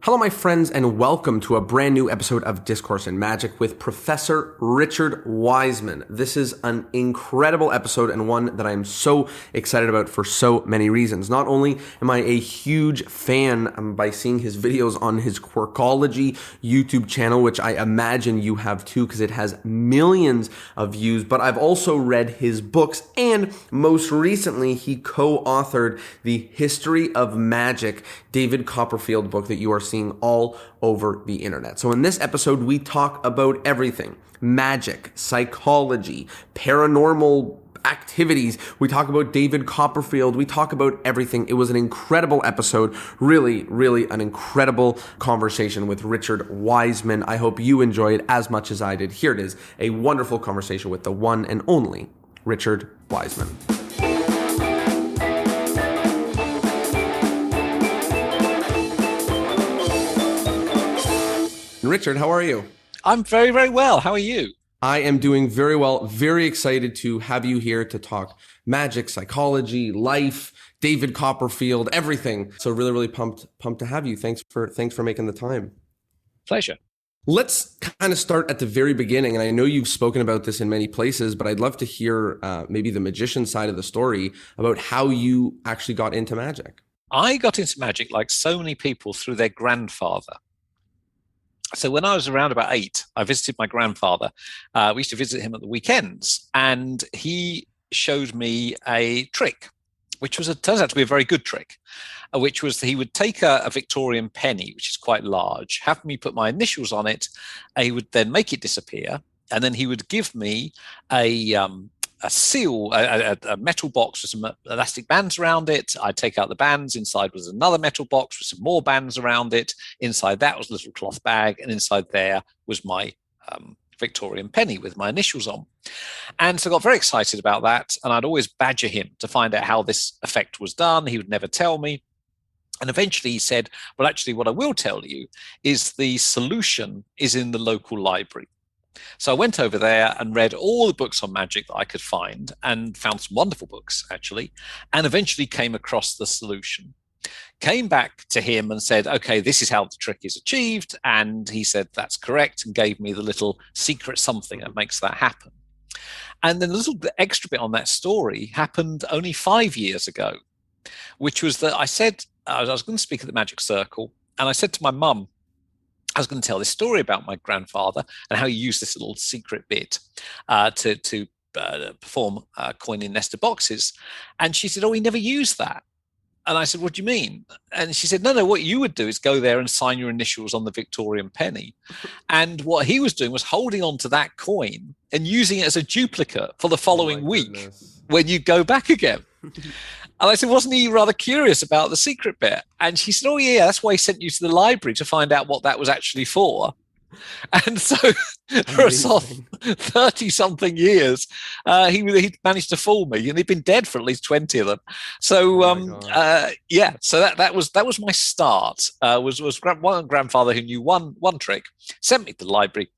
Hello, my friends, and welcome to a brand new episode of Discourse in Magic with Professor Richard Wiseman. This is an incredible episode and one that I am so excited about for so many reasons. Not only am I a huge fan by seeing his videos on his Quirkology YouTube channel, which I imagine you have too because it has millions of views, but I've also read his books, and most recently he co-authored the History of Magic David Copperfield book that you are seeing all over the internet. So in this episode, we talk about everything: magic, psychology, paranormal activities. We talk about David Copperfield. We talk about everything. It was an incredible episode. Really, really an incredible conversation with Richard Wiseman. I hope you enjoy it as much as I did. Here it is, a wonderful conversation with the one and only Richard Wiseman. Richard, how are you? I'm very, very well. How are you? I am doing very well. Very excited to have you here to talk magic, psychology, life, David Copperfield, everything. So really, really pumped to have you. Thanks for making the time. Pleasure. Let's kind of start at the very beginning. And I know you've spoken about this in many places, but I'd love to hear maybe the magician side of the story about how you actually got into magic. I got into magic, like so many people, through their grandfather. So when I was around about 8, I visited my grandfather. We used to visit him at the weekends, and he showed me a trick, which turns out to be a very good trick, which was he would take a Victorian penny, which is quite large, have me put my initials on it, and he would then make it disappear, and then he would give me a seal, a metal box with some elastic bands around it. I'd take out the bands. Inside was another metal box with some more bands around it. Inside that was a little cloth bag, and inside there was my Victorian penny with my initials on. And so I got very excited about that, and I'd always badger him to find out how this effect was done. He would never tell me. And eventually he said, well, actually, what I will tell you is the solution is in the local library. So I went over there and read all the books on magic that I could find, and found some wonderful books, actually, and eventually came across the solution. Came back to him and said, okay, this is how the trick is achieved. And he said, that's correct, and gave me the little secret something that makes that happen. And then a little extra bit on that story happened only 5 years ago, which was that I said, I was going to speak at the Magic Circle, and I said to my mum, I was going to tell this story about my grandfather and how he used this little secret bit to perform coin in nested boxes. And she said, oh, he never used that. And I said, what do you mean? And she said, no, what you would do is go there and sign your initials on the Victorian penny. And what he was doing was holding on to that coin and using it as a duplicate for the following week when you go back again. And I said, wasn't he rather curious about the secret bit? And she said, oh, yeah, that's why he sent you to the library to find out what that was actually for. And so for a soft 30-something years, he managed to fool me, and he'd been dead for at least 20 of them. So, so that was my start. Was one grandfather who knew one trick, sent me to the library.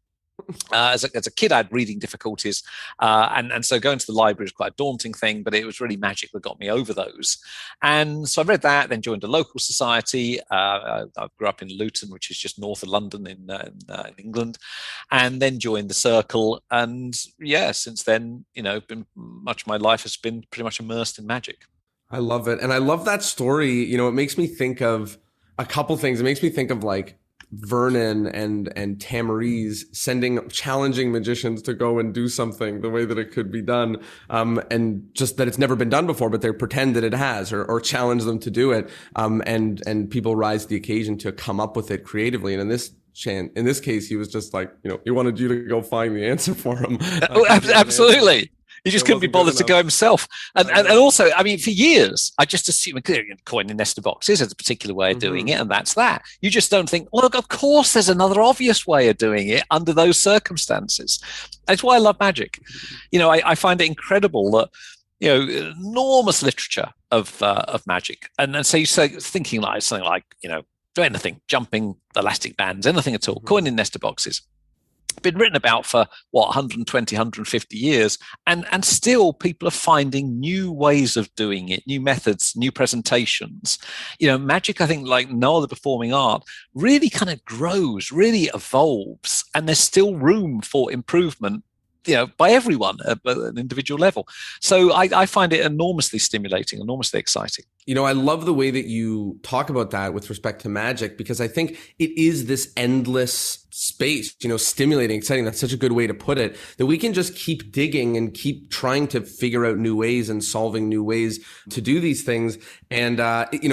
As a kid, I had reading difficulties, and so going to the library was quite a daunting thing, but it was really magic that got me over those. And so I read that, then joined a local society. I grew up in Luton, which is just north of London in England, and then joined the Circle. And yeah, since then, been much of my life has been pretty much immersed in magic. I love it. And I love that story. It makes me think of a couple things. It makes me think of like Vernon and Tamariz challenging magicians to go and do something the way that it could be done, and just that it's never been done before, but they pretend that it has, or challenge them to do it, and people rise to the occasion to come up with it creatively. And in this case, he was just like, he wanted you to go find the answer for him. Absolutely. He just couldn't be bothered to go himself. And also, I mean, for years, I just assumed coin in nested boxes is a particular way of doing it, and that's that. You just don't think, well, look, of course there's another obvious way of doing it under those circumstances. That's why I love magic. I find it incredible that, enormous literature of magic. And so you say, thinking like something like, anything, jumping, elastic bands, anything at all, coin in nested boxes. been written about for 120, 150 years, and still people are finding new ways of doing it, new methods, new presentations. Magic, I think, like no other performing art, really kind of grows, really evolves, and there's still room for improvement, by everyone at an individual level. So I find it enormously stimulating, enormously exciting. I love the way that you talk about that with respect to magic, because I think it is this endless space, stimulating, exciting. That's such a good way to put it, that we can just keep digging and keep trying to figure out new ways and solving new ways to do these things. And,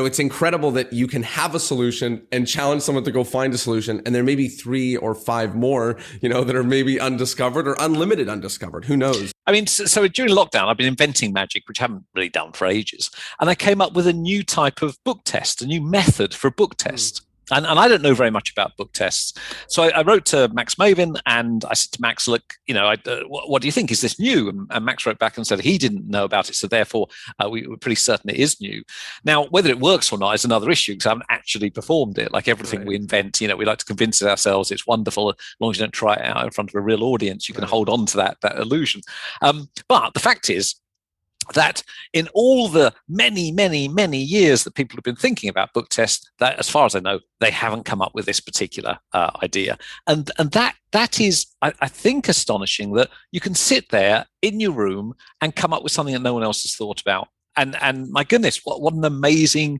it's incredible that you can have a solution and challenge someone to go find a solution. And there may be 3 or 5 more, that are maybe undiscovered or unlimited undiscovered. Who knows? I mean, so during lockdown, I've been inventing magic, which I haven't really done for ages. And I came up with a new type of book test, a new method for a book test. And I don't know very much about book tests. So I wrote to Max Mavin and I said to Max, look, what do you think? Is this new? And Max wrote back and said he didn't know about it. So therefore, we were pretty certain it is new. Now, whether it works or not is another issue, because I haven't actually performed it. Like everything we invent, we like to convince ourselves it's wonderful. As long as you don't try it out in front of a real audience, you can hold on to that illusion. But the fact is, that in all the many, many, many years that people have been thinking about book tests, that, as far as I know, they haven't come up with this particular idea. And that is, I think, astonishing, that you can sit there in your room and come up with something that no one else has thought about. And my goodness, what an amazing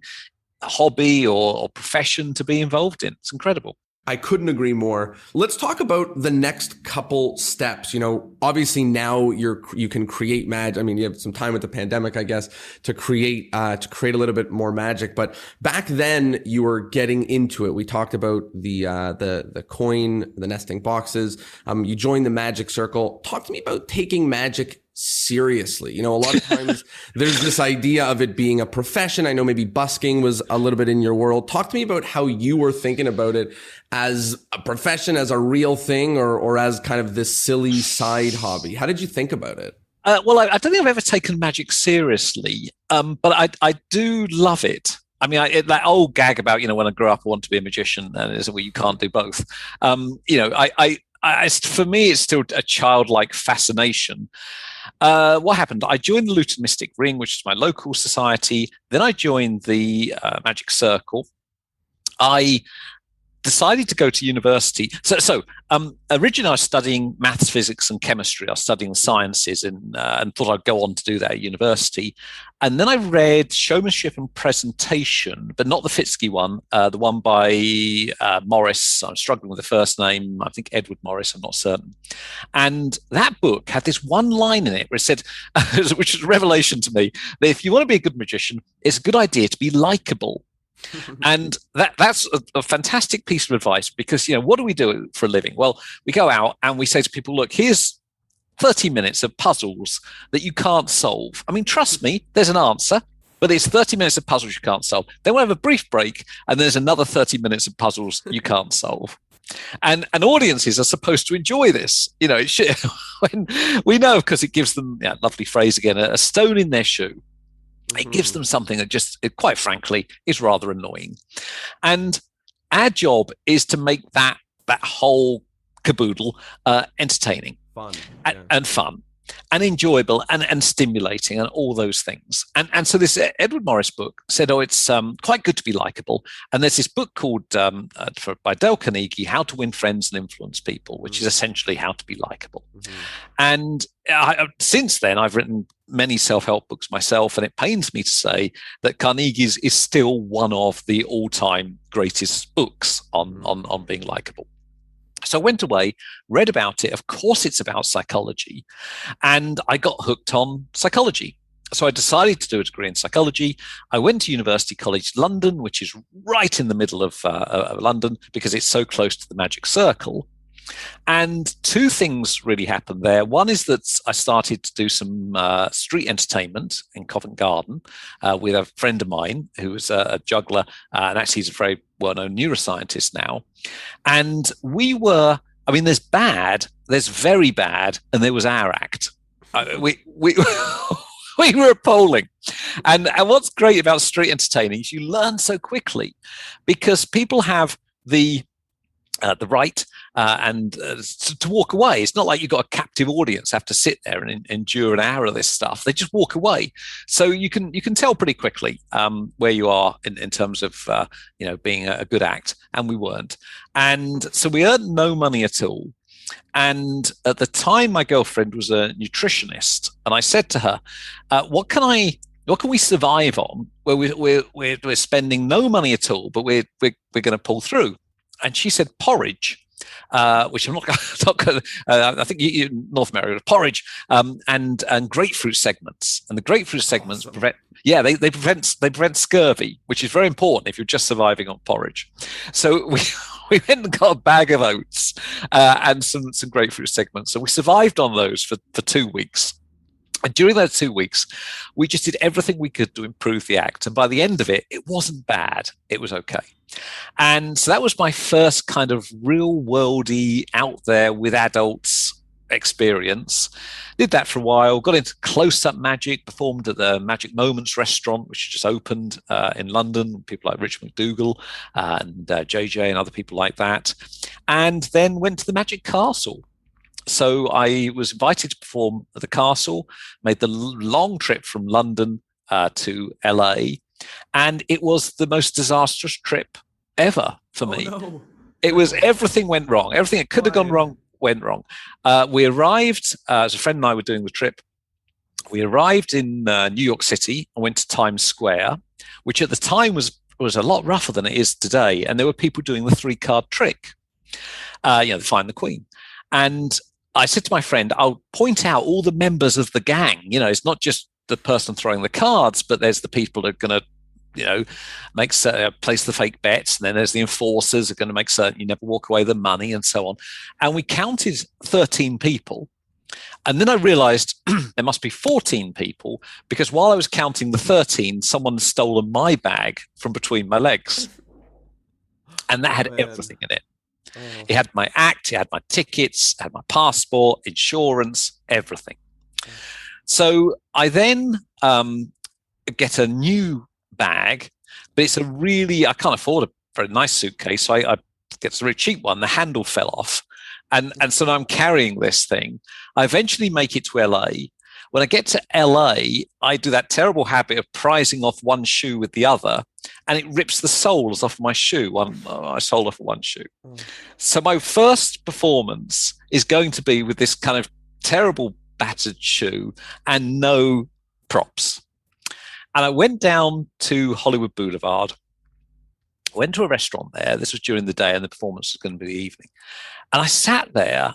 hobby or profession to be involved in. It's incredible. I couldn't agree more. Let's talk about the next couple steps. Obviously now you can create magic. I mean, you have some time with the pandemic, I guess, to create a little bit more magic. But back then you were getting into it. We talked about the coin, the nesting boxes. You joined the magic circle. Talk to me about taking magic seriously. A lot of times there's this idea of it being a profession. I know maybe busking was a little bit in your world. Talk to me about how you were thinking about it as a profession, as a real thing, or as kind of this silly side hobby. How did you think about it? Well, I don't think I've ever taken magic seriously, but I do love it. I mean, that old gag about, when I grow up, I want to be a magician, and it's, well, you can't do both. For me, it's still a childlike fascination. What happened? I joined the Luton Mystic Ring, which is my local society. Then I joined the Magic Circle. I decided to go to university. So originally I was studying maths, physics, and chemistry. I was studying the sciences and thought I'd go on to do that at university. And then I read Showmanship and Presentation, but not the Fitzky one, the one by Morris. I'm struggling with the first name. I think Edward Morris, I'm not certain. And that book had this one line in it where it said, which was a revelation to me, that if you want to be a good magician, it's a good idea to be likable. And that's a fantastic piece of advice, because, what do we do for a living? Well, we go out and we say to people, look, here's 30 minutes of puzzles that you can't solve. I mean, trust me, there's an answer, but it's 30 minutes of puzzles you can't solve. Then we'll have a brief break and there's another 30 minutes of puzzles you can't solve. And audiences are supposed to enjoy this. It should, when we know, because it gives them, lovely phrase again, a stone in their shoe. It gives them something that just, quite frankly, is rather annoying. And our job is to make that whole caboodle entertaining, fun, and fun, and enjoyable, and stimulating, and all those things. And so this Edward Morris book said, it's quite good to be likable. And there's this book called by Dale Carnegie, How to Win Friends and Influence People, which is essentially how to be likable. And since then, I've written many self-help books myself, and it pains me to say that Carnegie's is still one of the all-time greatest books on being likable. So I went away, read about it. Of course, it's about psychology, and I got hooked on psychology. So I decided to do a degree in psychology. I went to University College London, which is right in the middle of London, because it's so close to the Magic Circle. And two things really happened there. One is that I started to do some street entertainment in Covent Garden with a friend of mine who was a juggler, and actually he's a very well-known neuroscientist now. And we were, I mean, there's bad, there's very bad, and there was our act. We were appalling. And what's great about street entertaining is you learn so quickly, because people have the the right, and to walk away. It's not like you've got a captive audience have to sit there and endure an hour of this stuff. They just walk away. So you can tell pretty quickly where you are in terms of being a good act, and we weren't. And so we earned no money at all. And at the time, my girlfriend was a nutritionist, and I said to her, "What can we survive on where we're spending no money at all, but we're going to pull through?" And she said porridge, which I'm not going to. I think North America porridge and grapefruit segments, and the grapefruit segments prevent. Yeah, they prevent scurvy, which is very important if you're just surviving on porridge. So we went and got a bag of oats and some grapefruit segments. So we survived on those for 2 weeks. And during those 2 weeks, we just did everything we could to improve the act. And by the end of it, it wasn't bad. It was okay. And so that was my first kind of real worldy out there with adults experience. Did that for a while, got into close-up magic, performed at the Magic Moments restaurant, which just opened in London, people like Richard McDougall and JJ and other people like that. And then went to the Magic Castle. So I was invited to perform at the castle, made the long trip from London to LA, and it was the most disastrous trip ever for me. No. It was, everything went wrong. Everything that could have gone wrong went wrong. We arrived, as a friend and I were doing the trip, we arrived in New York City and went to Times Square, which at the time was a lot rougher than it is today. And there were people doing the 3-card trick, to find the Queen. And I said to my friend, I'll point out all the members of the gang. It's not just the person throwing the cards, but there's the people that are going to, place the fake bets. And then there's the enforcers who are going to make certain you never walk away with the money and so on. And we counted 13 people. And then I realized there must be 14 people, because while I was counting the 13, someone had stolen my bag from between my legs. And that had everything in it. Oh. It had my act, it had my tickets, it had my passport, insurance, everything. Oh. So I then get a new bag, but it's I can't afford a very nice suitcase, so I get a really cheap one. The handle fell off. And so now I'm carrying this thing. I eventually make it to LA. When I get to LA, I do that terrible habit of prizing off one shoe with the other, and it rips the soles off my shoe. I sold off one shoe. Oh. So my first performance is going to be with this kind of terrible battered shoe and no props. And I went down to Hollywood Boulevard, went to a restaurant there. This was during the day, and the performance was going to be the evening. And I sat there.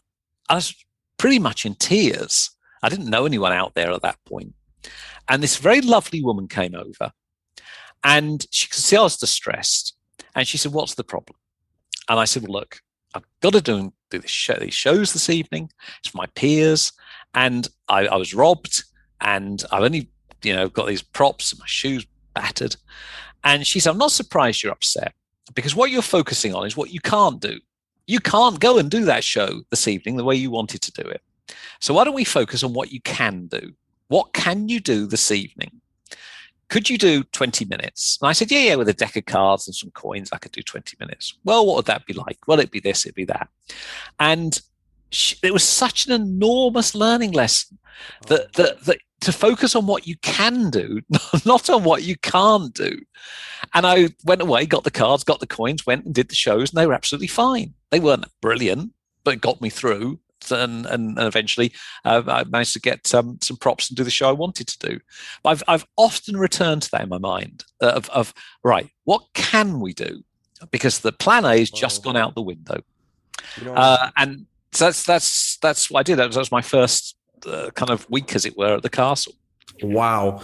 I was pretty much in tears. I didn't know anyone out there at that point. And this very lovely woman came over, and she could see I was distressed. And she said, "What's the problem?" And I said, "Well, look, I've got to do these shows this evening. It's for my peers. And I was robbed, and I've only, got these props, and my shoes battered." And she said, "I'm not surprised you're upset, because what you're focusing on is what you can't do. You can't go and do that show this evening the way you wanted to do it. So why don't we focus on what you can do? What can you do this evening? Could you do 20 minutes? And I said, yeah, with a deck of cards and some coins, I could do 20 minutes. Well, what would that be like? Well, it'd be this, it'd be that. And it was such an enormous learning lesson that to focus on what you can do, not on what you can't do. And I went away, got the cards, got the coins, went and did the shows, and they were absolutely fine. They weren't brilliant, but it got me through. And eventually I managed to get some props and do the show I wanted to do. But I've often returned to that in my mind of right, what can we do? Because the plan A has just gone out the window. And so that's what I did. That was my first kind of week, as it were, at the castle. Wow.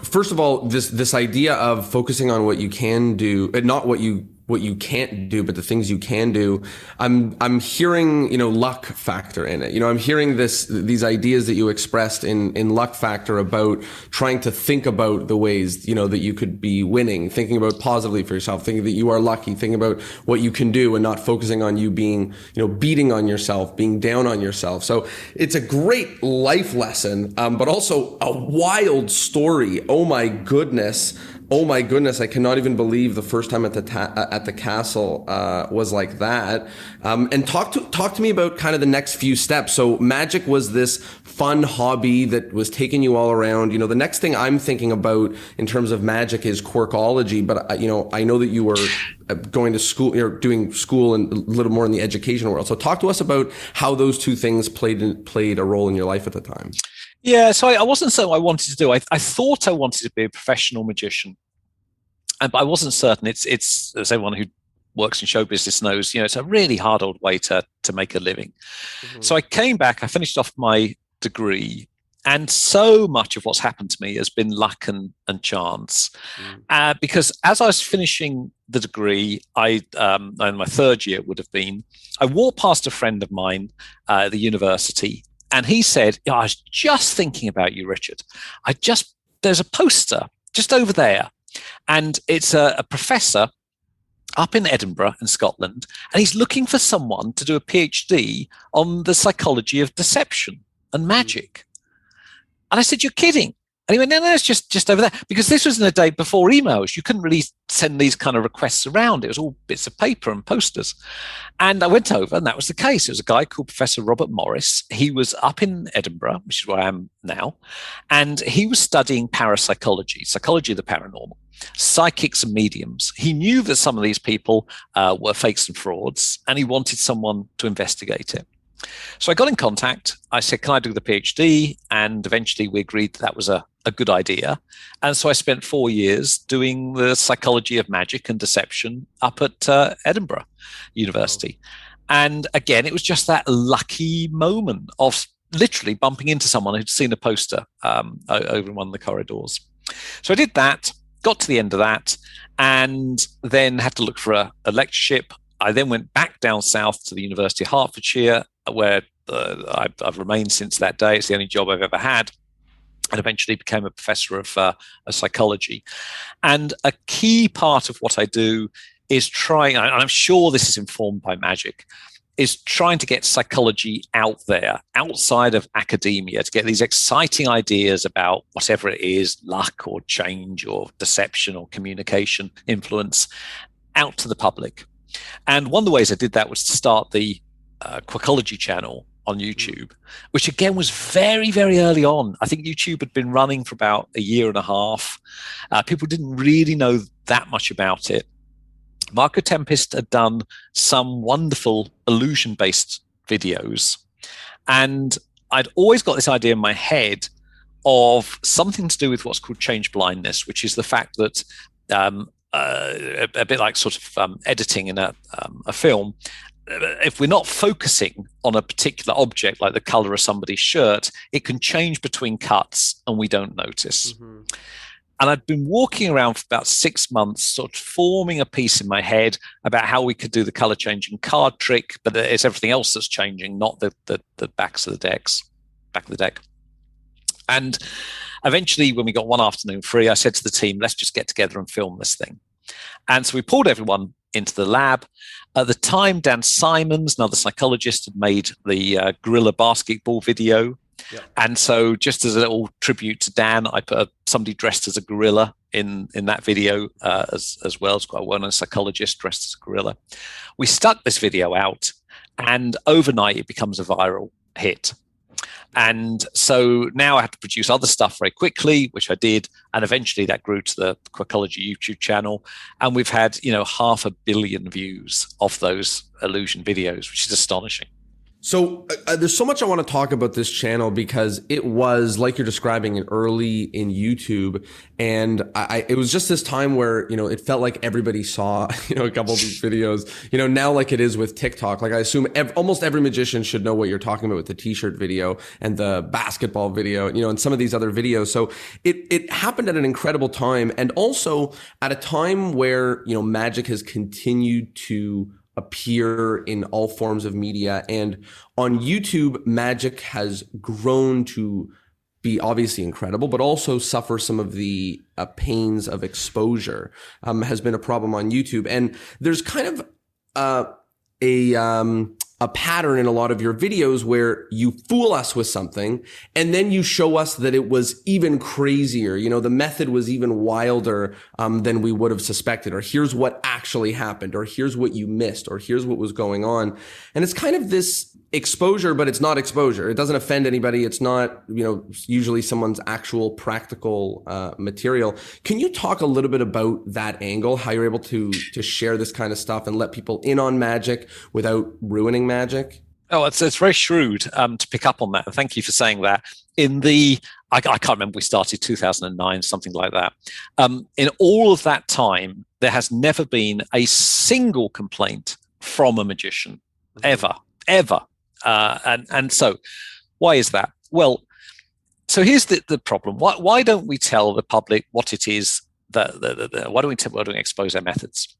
First of all, this idea of focusing on what you can do, and not what you can't do, but the things you can do. I'm hearing, luck factor in it. I'm hearing these ideas that you expressed in luck factor about trying to think about the ways, that you could be winning, thinking about positively for yourself, thinking that you are lucky, thinking about what you can do and not focusing on you being, beating on yourself, being down on yourself. So it's a great life lesson, but also a wild story. Oh my goodness. Oh my goodness! I cannot even believe the first time at the castle was like that. And talk to me about kind of the next few steps. So magic was this fun hobby that was taking you all around. The next thing I'm thinking about in terms of magic is quirkology. But I know that you were going to school, you're doing school and a little more in the education world. So talk to us about how those two things played a role in your life at the time. Yeah, so I wasn't certain what I wanted to do. I thought I wanted to be a professional magician, but I wasn't certain. It's as everyone who works in show business knows, it's a really hard old way to make a living. Mm-hmm. So I came back, I finished off my degree, and so much of what's happened to me has been luck and chance. Because as I was finishing the degree, in my third year would have been, I walked past a friend of mine at the university, and he said, I was just thinking about you, Richard. There's a poster just over there, and it's a professor up in Edinburgh in Scotland, and he's looking for someone to do a PhD on the psychology of deception and magic. And I said, you're kidding. And he went, no, it's just over there. Because this was in a day before emails. You couldn't really send these kind of requests around. It was all bits of paper and posters. And I went over, and that was the case. It was a guy called Professor Robert Morris. He was up in Edinburgh, which is where I am now. And he was studying parapsychology, psychology of the paranormal, psychics and mediums. He knew that some of these people were fakes and frauds, and he wanted someone to investigate it. So I got in contact. I said, can I do the PhD? And eventually we agreed that was a good idea. And so I spent 4 years doing the psychology of magic and deception up at Edinburgh University. And again, it was just that lucky moment of literally bumping into someone who'd seen a poster over in one of the corridors. So I did that, got to the end of that, and then had to look for a lectureship. I then went back down south to the University of Hertfordshire, where I've remained since that day. It's the only job I've ever had, and eventually became a professor of psychology. And a key part of what I do is trying, and I'm sure this is informed by magic, is trying to get psychology out there, outside of academia, to get these exciting ideas about whatever it is, luck or change or deception or communication, influence, out to the public. And one of the ways I did that was to start the Quirkology channel on YouTube, which again was very, very early on. I think YouTube had been running for about a year and a half. People didn't really know that much about it. Marco Tempest had done some wonderful illusion-based videos, and I'd always got this idea in my head of something to do with what's called change blindness, which is the fact that a bit like sort of editing in a film, if we're not focusing on a particular object, like the color of somebody's shirt, it can change between cuts and we don't notice. Mm-hmm. And I'd been walking around for about 6 months, sort of forming a piece in my head about how we could do the color changing card trick, but it's everything else that's changing, not the backs of the decks, back of the deck. And eventually, when we got one afternoon free, I said to the team, let's just get together and film this thing. And so we pulled everyone into the lab. At the time, Dan Simons, another psychologist, had made the gorilla basketball video. Yep. And so just as a little tribute to Dan, I put somebody dressed as a gorilla in that video as well. It's quite a well-known psychologist dressed as a gorilla. We stuck this video out, and overnight it becomes a viral hit. And so now I have to produce other stuff very quickly, which I did. And eventually that grew to the Quirkology YouTube channel. And we've had, 500 million views of those illusion videos, which is astonishing. So there's so much I want to talk about this channel, because it was, like you're describing, early in YouTube. And it was just this time where, it felt like everybody saw, a couple of these videos, now like it is with TikTok. Like I assume almost every magician should know what you're talking about with the t-shirt video and the basketball video, and some of these other videos. So it happened at an incredible time. And also at a time where, magic has continued to appear in all forms of media. And on YouTube, magic has grown to be obviously incredible, but also suffer some of the pains of exposure, has been a problem on YouTube. And there's kind of a pattern in a lot of your videos where you fool us with something and then you show us that it was even crazier. You know, the method was even wilder than we would have suspected, or here's what actually happened, or here's what you missed, or here's what was going on. And it's kind of this exposure, but it's not exposure. It doesn't offend anybody. It's not, you know, usually someone's actual practical material. Can you talk a little bit about that angle, how you're able to share this kind of stuff and let people in on magic without ruining magic? Oh, it's very shrewd to pick up on that. Thank you for saying that. I can't remember, we started 2009, something like that. In all of that time, there has never been a single complaint from a magician, ever. And so why is that? Well, so here's the problem. Why don't we tell the public what it is why don't we expose our methods?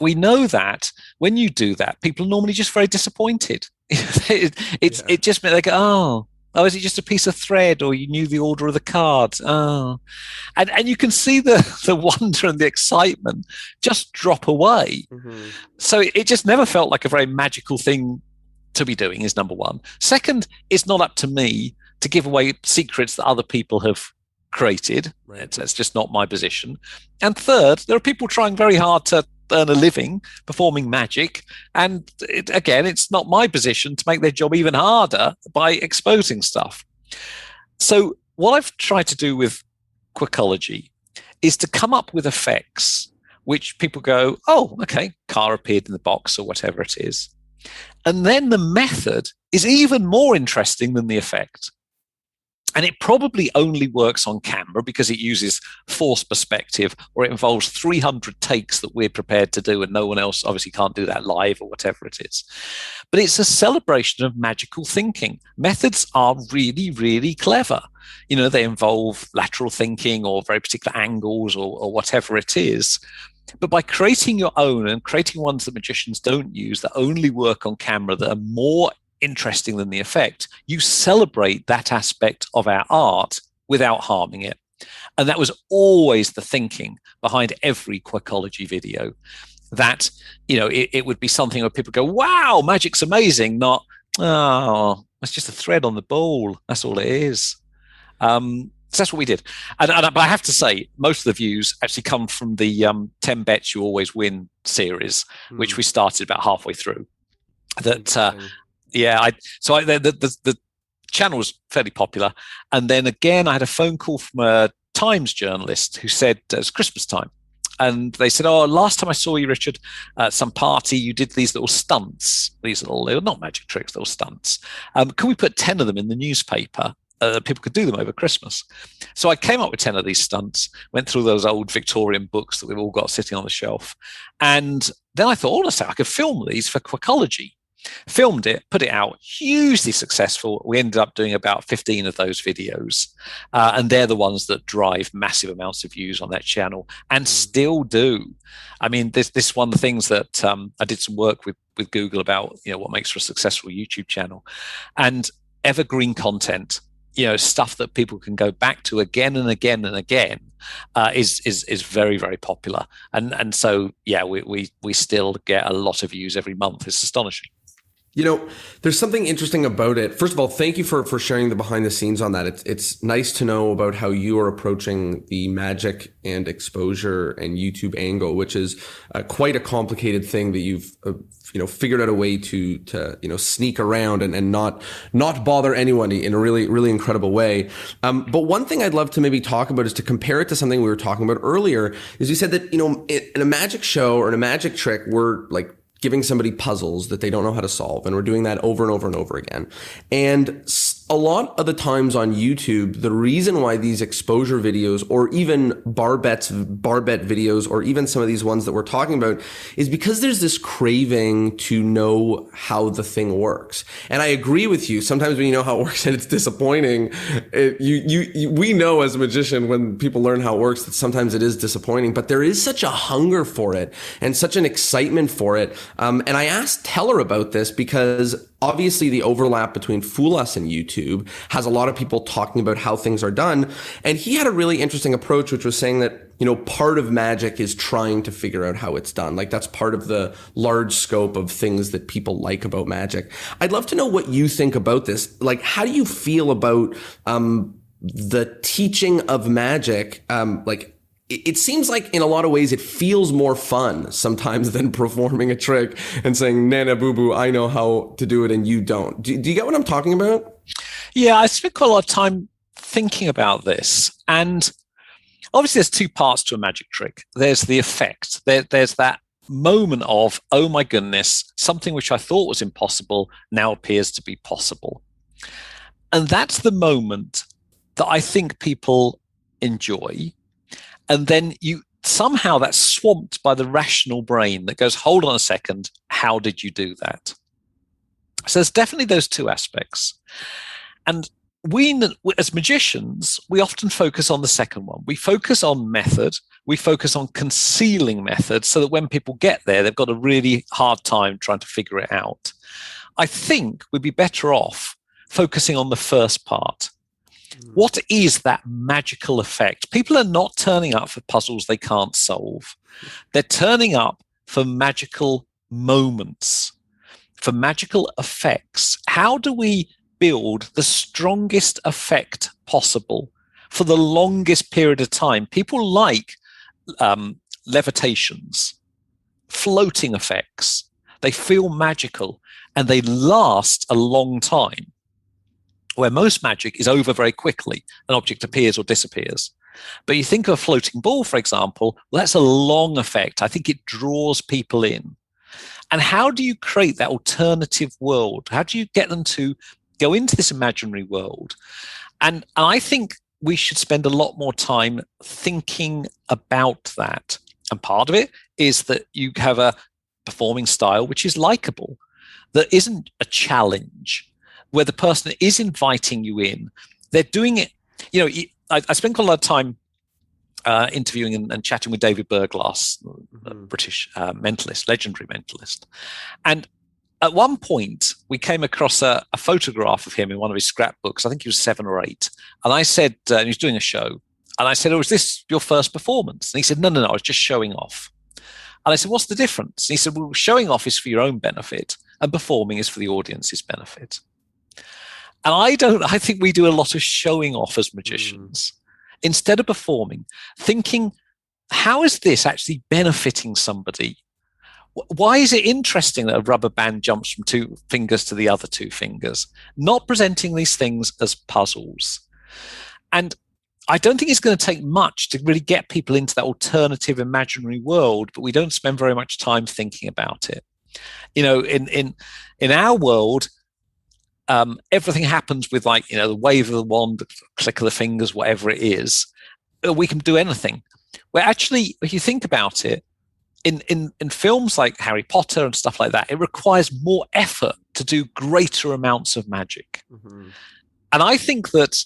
We know that when you do that, people are normally just very disappointed. It just meant they go, oh, is it just a piece of thread, or you knew the order of the cards? Oh, and you can see the wonder and the excitement just drop away. Mm-hmm. So it just never felt like a very magical thing to be doing, is number one. Second, it's not up to me to give away secrets that other people have created. Right. That's just not my position. And third, there are people trying very hard to earn a living performing magic, and it's not my position to make their job even harder by exposing stuff. So what I've tried to do with Quirkology is to come up with effects which people go, oh, okay, car appeared in the box or whatever it is. And then the method is even more interesting than the effect. And it probably only works on camera because it uses forced perspective, or it involves 300 takes that we're prepared to do, and no one else obviously can't do that live or whatever it is. But it's a celebration of magical thinking. Methods are really, really clever. You know, they involve lateral thinking or very particular angles or whatever it is. But by creating your own and creating ones that magicians don't use, that only work on camera, that are more interesting than the effect, you celebrate that aspect of our art without harming it. And that was always the thinking behind every Quirkology video, that, you know, it would be something where people go, wow, magic's amazing, not, oh, it's just a thread on the ball, that's all it is. So that's what we did. But I have to say, most of the views actually come from the 10 Bets You Always Win series, which we started about halfway through. The channel was fairly popular. And then again, I had a phone call from a Times journalist who said it was Christmas time. And they said, oh, last time I saw you, Richard, at some party, you did these little stunts. They were not magic tricks, little stunts. Can we put 10 of them in the newspaper? People could do them over Christmas. So I came up with 10 of these stunts, went through those old Victorian books that we've all got sitting on the shelf. And then I thought, honestly, I could film these for Quirkology. Filmed it, put it out, hugely successful. We ended up doing about 15 of those videos. And they're the ones that drive massive amounts of views on that channel, and still do. I mean, this one of the things that I did some work with Google about, you know, what makes for a successful YouTube channel. And evergreen content, you know, stuff that people can go back to again and again and again, is very, very popular. And so, yeah, we still get a lot of views every month. It's astonishing. You know, there's something interesting about it. First of all, thank you for sharing the behind the scenes on that. It's nice to know about how you are approaching the magic and exposure and YouTube angle, which is quite a complicated thing that you've figured out a way to sneak around and not bother anyone in a really, really incredible way. But one thing I'd love to maybe talk about is to compare it to something we were talking about earlier. Is you said that, you know, in a magic show or in a magic trick, we're like giving somebody puzzles that they don't know how to solve. And we're doing that over and over and over again. And a lot of the times on YouTube, the reason why these exposure videos or even bar bet videos or even some of these ones that we're talking about is because there's this craving to know how the thing works. And I agree with you. Sometimes when you know how it works and it's disappointing, we know as a magician when people learn how it works that sometimes it is disappointing, but there is such a hunger for it and such an excitement for it. And I asked Teller about this because obviously the overlap between Fool Us and YouTube YouTube, has a lot of people talking about how things are done. And he had a really interesting approach, which was saying that, part of magic is trying to figure out how it's done. Like that's part of the large scope of things that people like about magic. I'd love to know what you think about this. Like, how do you feel about the teaching of magic? It seems like in a lot of ways it feels more fun sometimes than performing a trick and saying, Nana boo boo, I know how to do it and you don't. Do you get what I'm talking about? Yeah, I spent quite a lot of time thinking about this. And obviously there's two parts to a magic trick. There's the effect. There's that moment of, oh my goodness, something which I thought was impossible now appears to be possible. And that's the moment that I think people enjoy. And then somehow that's swamped by the rational brain that goes, hold on a second, how did you do that? So there's definitely those two aspects. And we, as magicians, we often focus on the second one. We focus on method. We focus on concealing method so that when people get there, they've got a really hard time trying to figure it out. I think we'd be better off focusing on the first part. What is that magical effect? People are not turning up for puzzles they can't solve. They're turning up for magical moments, for magical effects. How do we build the strongest effect possible for the longest period of time? People like levitations, floating effects. They feel magical and they last a long time. Where most magic is over very quickly. An object appears or disappears. But you think of a floating ball, for example, well, that's a long effect. I think it draws people in. And how do you create that alternative world? How do you get them to go into this imaginary world? And I think we should spend a lot more time thinking about that. And part of it is that you have a performing style which is likable, that isn't a challenge, where the person is inviting you in. They're doing it. I spent a lot of time interviewing and chatting with David Berglas, British mentalist, legendary mentalist. And at one point, we came across a photograph of him in one of his scrapbooks. I think he was 7 or 8. And I said, he was doing a show. And I said, oh, is this your first performance? And he said, no, I was just showing off. And I said, what's the difference? And he said, well, showing off is for your own benefit and performing is for the audience's benefit. And I think we do a lot of showing off as magicians. Instead of performing, thinking, how is this actually benefiting somebody? Why is it interesting that a rubber band jumps from 2 fingers to the other 2 fingers? Not presenting these things as puzzles. And I don't think it's going to take much to really get people into that alternative imaginary world, but we don't spend very much time thinking about it. In our world, everything happens with the wave of the wand, the click of the fingers, whatever it is. We can do anything. Where actually, if you think about it, in films like Harry Potter and stuff like that, it requires more effort to do greater amounts of magic. And I think that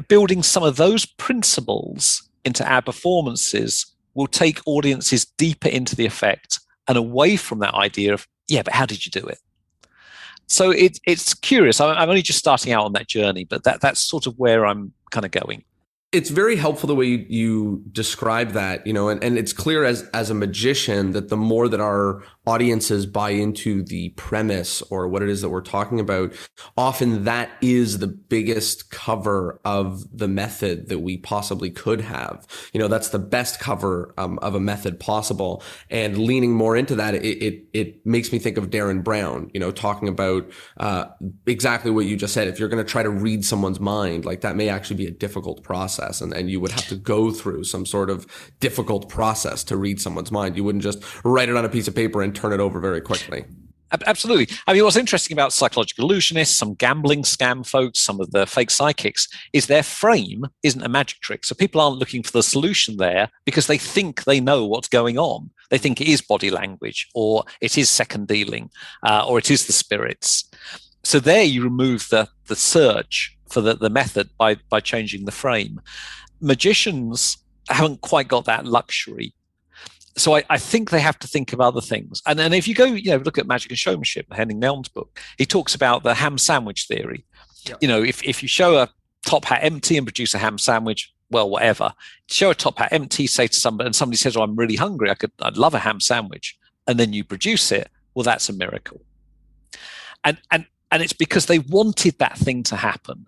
building some of those principles into our performances will take audiences deeper into the effect and away from that idea of, yeah, but how did you do it? So it's curious. I'm only just starting out on that journey, but that's sort of where I'm kind of going. It's very helpful the way you describe that, and it's clear as a magician that the more that our audiences buy into the premise or what it is that we're talking about, often that is the biggest cover of the method that we possibly could have. That's the best cover of a method possible. And leaning more into that, it makes me think of Darren Brown, talking about exactly what you just said. If you're going to try to read someone's mind, like that may actually be a difficult process. And you would have to go through some sort of difficult process to read someone's mind. You wouldn't just write it on a piece of paper and turn it over very quickly. Absolutely. I mean, what's interesting about psychological illusionists, some gambling scam folks, some of the fake psychics, is their frame isn't a magic trick. So people aren't looking for the solution there because they think they know what's going on. They think it is body language, or it is second dealing, or it is the spirits. So there you remove the search for the method by changing the frame. Magicians haven't quite got that luxury. So I think they have to think of other things. And if you go, look at Magic and Showmanship, Henning Nelm's book, he talks about the ham sandwich theory. Yep. If you show a top hat empty and produce a ham sandwich, well, whatever. Show a top hat empty, say to somebody, and somebody says, "Oh, I'm really hungry. I'd love a ham sandwich," and then you produce it. Well, that's a miracle. And it's because they wanted that thing to happen.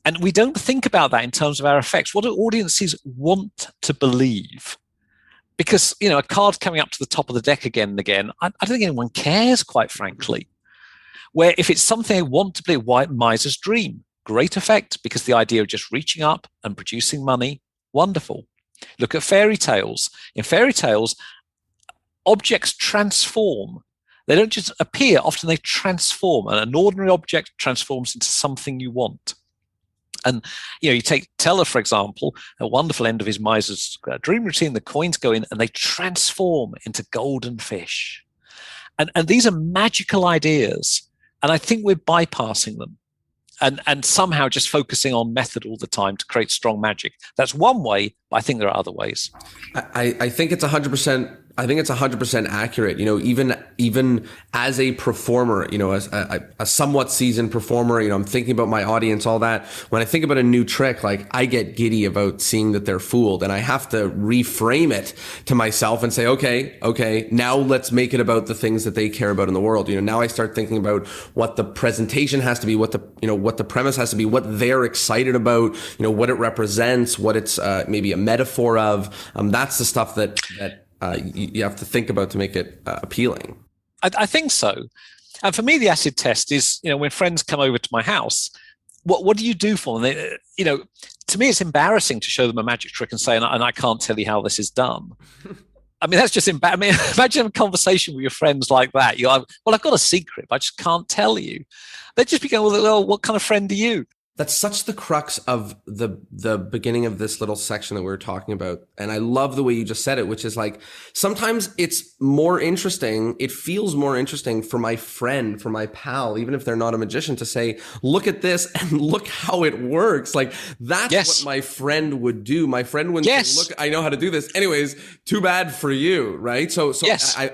And we don't think about that in terms of our effects. What do audiences want to believe? Because, a card coming up to the top of the deck again and again, I don't think anyone cares, quite frankly. Where if it's something they want to believe, white miser's dream, great effect, because the idea of just reaching up and producing money, wonderful. Look at fairy tales. In fairy tales, objects transform. They don't just appear, often they transform, and an ordinary object transforms into something you want. And, you take Teller, for example, a wonderful end of his miser's dream routine, the coins go in and they transform into golden fish. And these are magical ideas. And I think we're bypassing them and somehow just focusing on method all the time to create strong magic. That's one way, but I think there are other ways. I think it's 100%. I think it's 100% accurate. Even as a performer, as a somewhat seasoned performer, I'm thinking about my audience, all that. When I think about a new trick, like I get giddy about seeing that they're fooled, and I have to reframe it to myself and say, okay, now let's make it about the things that they care about in the world. Now I start thinking about what the presentation has to be, what the premise has to be, what they're excited about, what it represents, what it's maybe a metaphor of. That's the stuff that you have to think about to make it appealing. I think so. And for me, the acid test is, when friends come over to my house, what do you do for them? To me, it's embarrassing to show them a magic trick and say, and I can't tell you how this is done. I mean, that's just embarrassing. Imagine a conversation with your friends like that. You're like, well, I've got a secret, but I just can't tell you. They'd just be going, well, what kind of friend are you? That's such the crux of the beginning of this little section that we were talking about. And I love the way you just said it, which is like, sometimes it's more interesting. It feels more interesting for my friend, for my pal, even if they're not a magician, to say, look at this and look how it works. Like that's what my friend would do. My friend would say, look, I know how to do this. Anyways, too bad for you. Right. So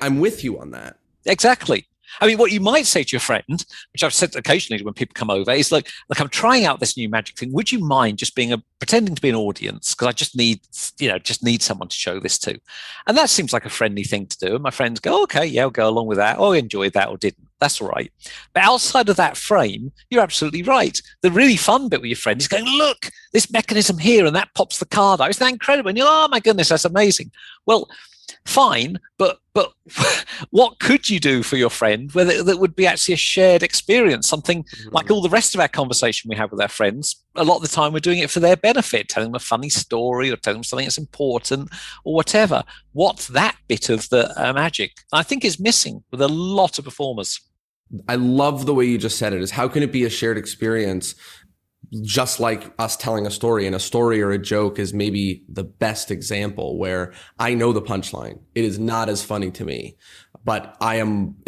I'm with you on that. Exactly. I mean, what you might say to your friend, which I've said occasionally when people come over, is like, I'm trying out this new magic thing. Would you mind just pretending to be an audience? Because I just need someone to show this to. And that seems like a friendly thing to do. And my friends go, okay, yeah, I'll go along with that. Oh, I enjoyed that or didn't. That's all right. But outside of that frame, you're absolutely right. The really fun bit with your friend is going, look, this mechanism here, and that pops the card out. Isn't that incredible? And you're, oh my goodness, that's amazing. Well, fine, but what could you do for your friend where that would be actually a shared experience, something like all the rest of our conversation we have with our friends? A lot of the time we're doing it for their benefit, telling them a funny story or telling them something that's important or whatever. What's that bit of the magic? I think is missing with a lot of performers. I love the way you just said it, is how can it be a shared experience? Just like us telling a story, and a story or a joke is maybe the best example where I know the punchline. It is not as funny to me, but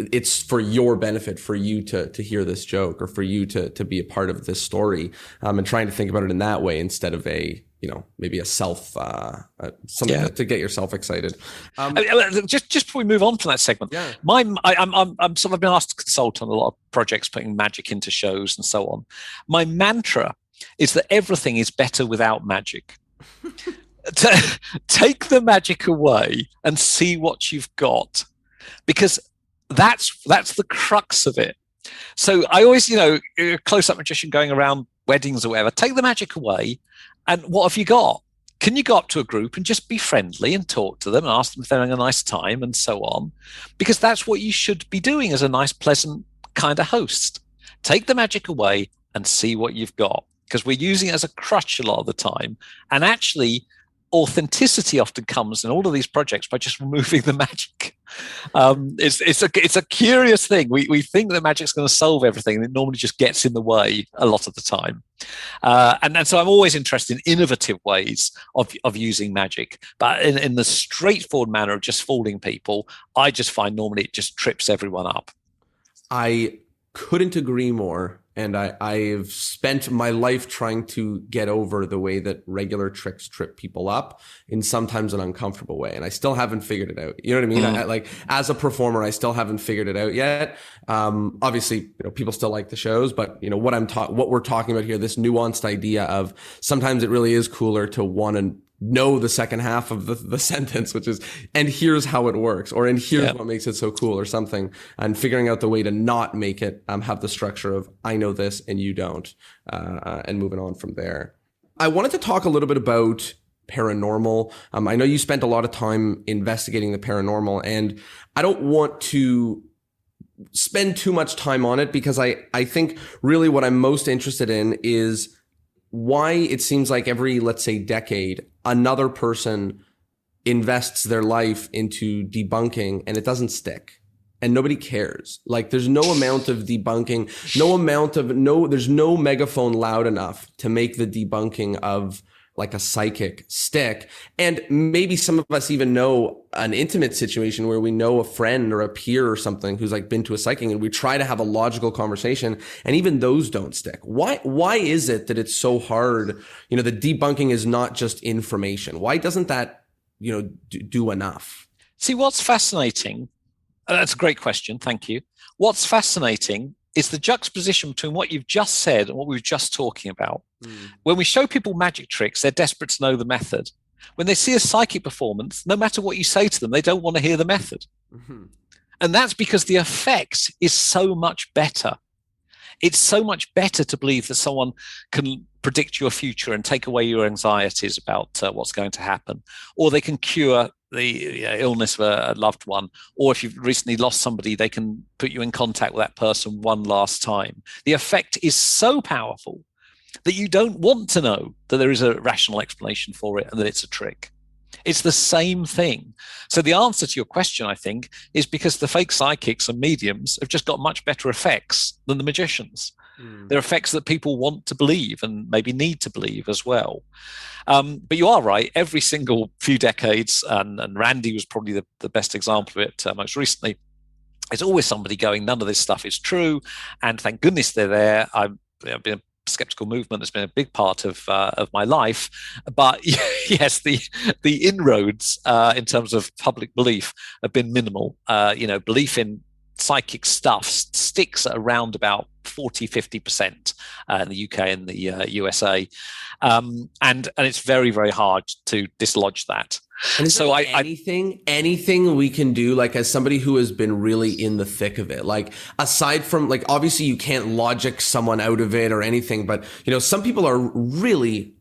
it's for your benefit, for you to hear this joke, or for you to be a part of this story, and trying to think about it in that way instead of maybe a self, something to get yourself excited. Just before we move on from that segment, I've been asked to consult on a lot of projects putting magic into shows and so on. My mantra is that everything is better without magic. Take the magic away and see what you've got, because that's the crux of it. So I always, a close-up magician going around weddings or whatever, take the magic away. And what have you got? Can you go up to a group and just be friendly and talk to them and ask them if they're having a nice time and so on? Because that's what you should be doing as a nice, pleasant kind of host. Take the magic away and see what you've got, because we're using it as a crutch a lot of the time. And actually, authenticity often comes in all of these projects by just removing the magic. It's a curious thing. We think that magic's going to solve everything, and it normally just gets in the way a lot of the time. And so I'm always interested in innovative ways of using magic, but in the straightforward manner of just fooling people, I just find normally it just trips everyone up. I couldn't agree more. And I've spent my life trying to get over the way that regular tricks trip people up in sometimes an uncomfortable way. And I still haven't figured it out. You know what I mean? Like as a performer, I still haven't figured it out yet. Obviously, people still like the shows, but what we're talking about here, this nuanced idea of sometimes it really is cooler to want to know the second half of the sentence, which is, and here's how it works, or and here's what makes it so cool, or something, and figuring out the way to not make it have the structure of I know this and you don't, and moving on from there. I wanted to talk a little bit about paranormal. I know you spent a lot of time investigating the paranormal, and I don't want to spend too much time on it because I think really what I'm most interested in is why it seems like every, let's say, decade, another person invests their life into debunking and it doesn't stick and nobody cares. Like there's no amount of debunking, there's no megaphone loud enough to make the debunking of like a psychic stick. And maybe some of us even know an intimate situation where we know a friend or a peer or something who's like been to a psychic, and we try to have a logical conversation, and even those don't stick. Why is it that it's so hard? The debunking is not just information. Why doesn't that, do enough? See, what's fascinating, that's a great question. Thank you. What's fascinating is the juxtaposition between what you've just said and what we were just talking about. When we show people magic tricks, they're desperate to know the method. When they see a psychic performance, no matter what you say to them, they don't want to hear the method. Mm-hmm. And that's because the effect is so much better. It's so much better to believe that someone can predict your future and take away your anxieties about what's going to happen, or they can cure the illness of a loved one, or if you've recently lost somebody, they can put you in contact with that person one last time. The effect is so powerful that you don't want to know that there is a rational explanation for it and that it's a trick. It's the same thing. So the answer to your question, I think, is because the fake psychics and mediums have just got much better effects than the magicians. They're effects that people want to believe and maybe need to believe as well. But you are right. Every single few decades, and Randy was probably the best example of it most recently, there's always somebody going, none of this stuff is true. And thank goodness they're there. I've been a skeptical movement has been a big part of my life. But yes, the inroads in terms of public belief have been minimal. Belief in psychic stuff sticks at around about 40-50% in the UK and the USA, and it's very, very hard to dislodge that. And is there anything we can do, like as somebody who has been really in the thick of it, like aside from like obviously you can't logic someone out of it or anything, but some people are really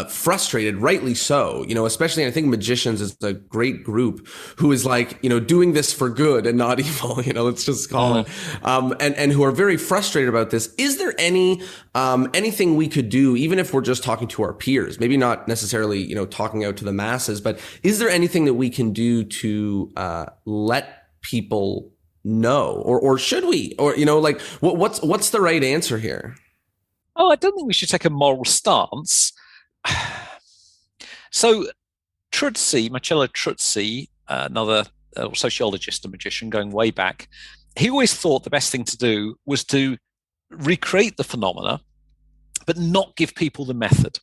frustrated, rightly so, especially I think magicians is a great group who is like, doing this for good and not evil, let's just call it, and who are very frustrated about this. Is there anything we could do, even if we're just talking to our peers, maybe not necessarily, talking out to the masses, but is there anything that we can do to let people know, or should we, or, what's the right answer here? Oh, I don't think we should take a moral stance. So Marcello Truzzi, another sociologist and magician going way back, he always thought the best thing to do was to recreate the phenomena, but not give people the method.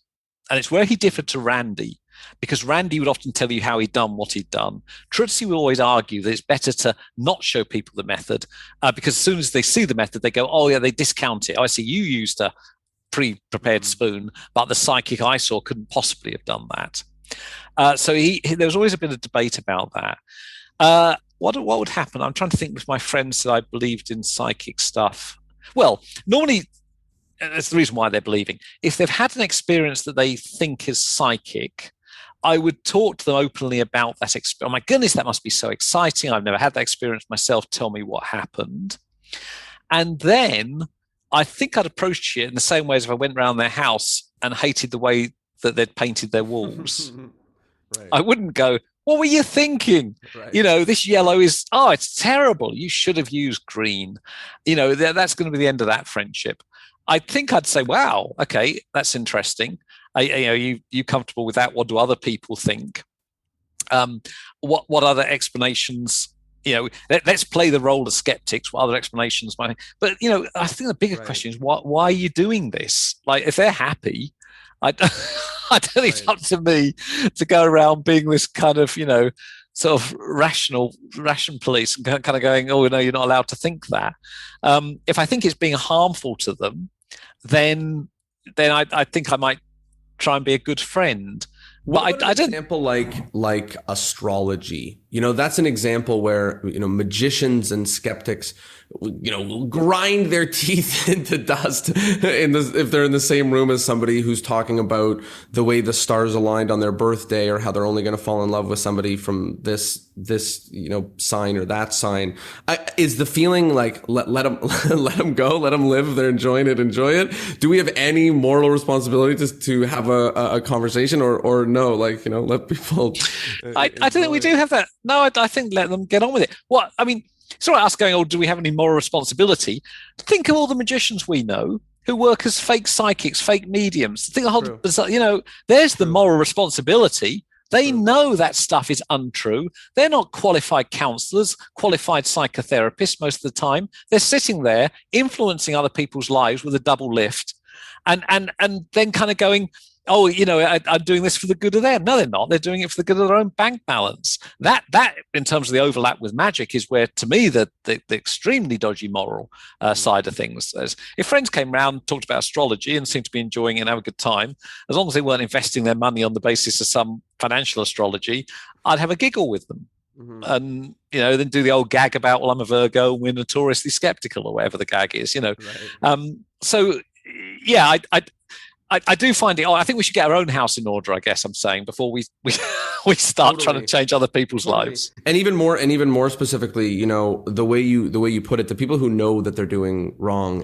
And it's where he differed to Randy, because Randy would often tell you how he'd done what he'd done. Truzzi would always argue that it's better to not show people the method, because as soon as they see the method, they go, oh yeah, they discount it. Oh, I see you used a pre-prepared spoon, but the psychic I saw couldn't possibly have done that. So there was always a bit of debate about that. What would happen? I'm trying to think with my friends that I believed in psychic stuff. Well, normally, that's the reason why they're believing. If they've had an experience that they think is psychic, I would talk to them openly about that experience. Oh my goodness, that must be so exciting. I've never had that experience myself. Tell me what happened. And then I think I'd approach it in the same way as if I went around their house and hated the way that they'd painted their walls. Right. I wouldn't go, what were you thinking? Right. This yellow is, it's terrible. You should have used green. That's going to be the end of that friendship. I think I'd say, wow, okay, that's interesting. You comfortable with that? What do other people think? What other explanations let's play the role of skeptics. What other explanations might? But I think the bigger question is why are you doing this? Like, if they're happy, I don't think it's up to me to go around being this kind of sort of ration police and kind of going, oh no, you're not allowed to think that. If I think it's being harmful to them, then I think I might try and be a good friend. What about an example like astrology? That's an example where magicians and skeptics will grind their teeth into dust if they're in the same room as somebody who's talking about the way the stars aligned on their birthday, or how they're only going to fall in love with somebody from this sign or that sign. Is the feeling like let them go, let them live? If they're enjoying it, enjoy it. Do we have any moral responsibility to have a conversation, or no? Let people. I don't think we do have that. No, I think let them get on with it. It's not us going, oh, do we have any moral responsibility? Think of all the magicians we know who work as fake psychics, fake mediums. Think there's the moral responsibility. They know that stuff is untrue. They're not qualified counselors, qualified psychotherapists most of the time. They're sitting there influencing other people's lives with a double lift, and then kind of going, oh, I'm doing this for the good of them. No, they're not. They're doing it for the good of their own bank balance. That in terms of the overlap with magic, is where, to me, the extremely dodgy moral side of things. If friends came round, talked about astrology and seemed to be enjoying it and have a good time, as long as they weren't investing their money on the basis of some financial astrology, I'd have a giggle with them. Mm-hmm. And then do the old gag about, well, I'm a Virgo and we're notoriously skeptical, or whatever the gag is. Right. So yeah, I do find it. I think we should get our own house in order, I guess I'm saying, before we start trying to change other people's lives. And even more specifically, the way you put it, the people who know that they're doing wrong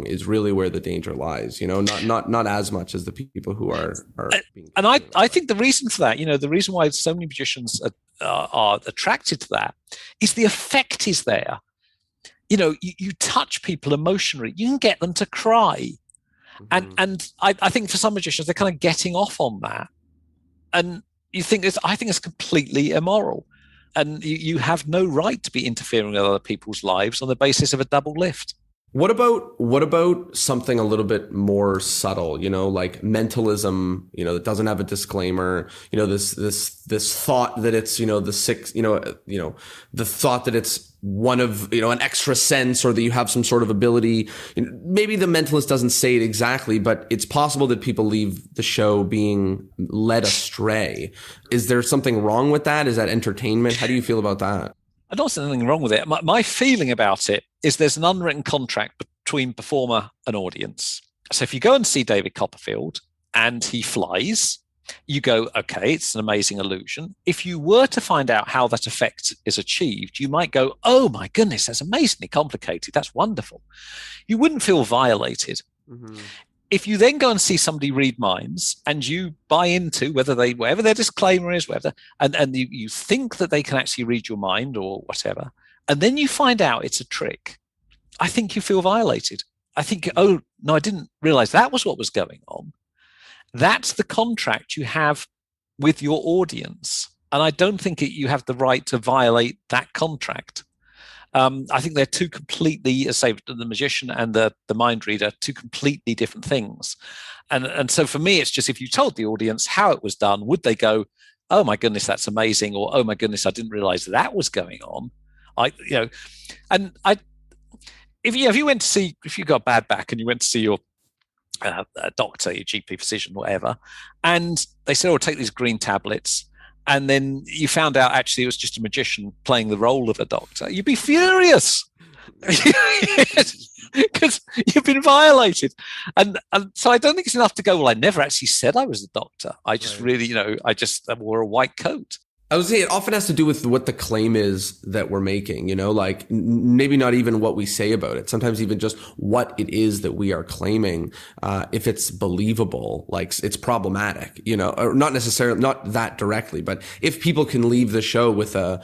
is really where the danger lies. Not as much as the people who are. And I think the reason for that, the reason why so many magicians are attracted to that, is the effect is there. You touch people emotionally, you can get them to cry. And I think for some magicians, they're kind of getting off on that. And I think it's completely immoral. And you have no right to be interfering with other people's lives on the basis of a double lift. What about something a little bit more subtle, like mentalism, that doesn't have a disclaimer, this thought that it's, the thought that it's one of, an extra sense, or that you have some sort of ability. Maybe the mentalist doesn't say it exactly, but it's possible that people leave the show being led astray. Is there something wrong with that? Is that entertainment? How do you feel about that? I don't see anything wrong with it. My feeling about it is there's an unwritten contract between performer and audience. So if you go and see David Copperfield and he flies, you go, okay, it's an amazing illusion. If you were to find out how that effect is achieved, you might go, oh my goodness, that's amazingly complicated. That's wonderful. You wouldn't feel violated. Mm-hmm. If you then go and see somebody read minds and you buy into whatever their disclaimer is, and you think that they can actually read your mind or whatever, and then you find out it's a trick, I think you feel violated. I think, oh no, I didn't realize that was what was going on. That's the contract you have with your audience. And I don't think you have the right to violate that contract. I think they're two completely, as I say, the magician and the mind reader, two completely different things. And so for me, it's just, if you told the audience how it was done, would they go, oh my goodness, that's amazing, or oh my goodness, I didn't realize that was going on. If you got a bad back and you went to see your doctor, your GP, physician, whatever, and they said, oh, take these green tablets, and then you found out actually it was just a magician playing the role of a doctor, you'd be furious because you've been violated. And so I don't think it's enough to go, well, I never actually said I was a doctor. I just really, I just wore a white coat. I would say it often has to do with what the claim is that we're making, like maybe not even what we say about it. Sometimes even just what it is that we are claiming. If it's believable, like it's problematic, or not necessarily, not that directly, but if people can leave the show with a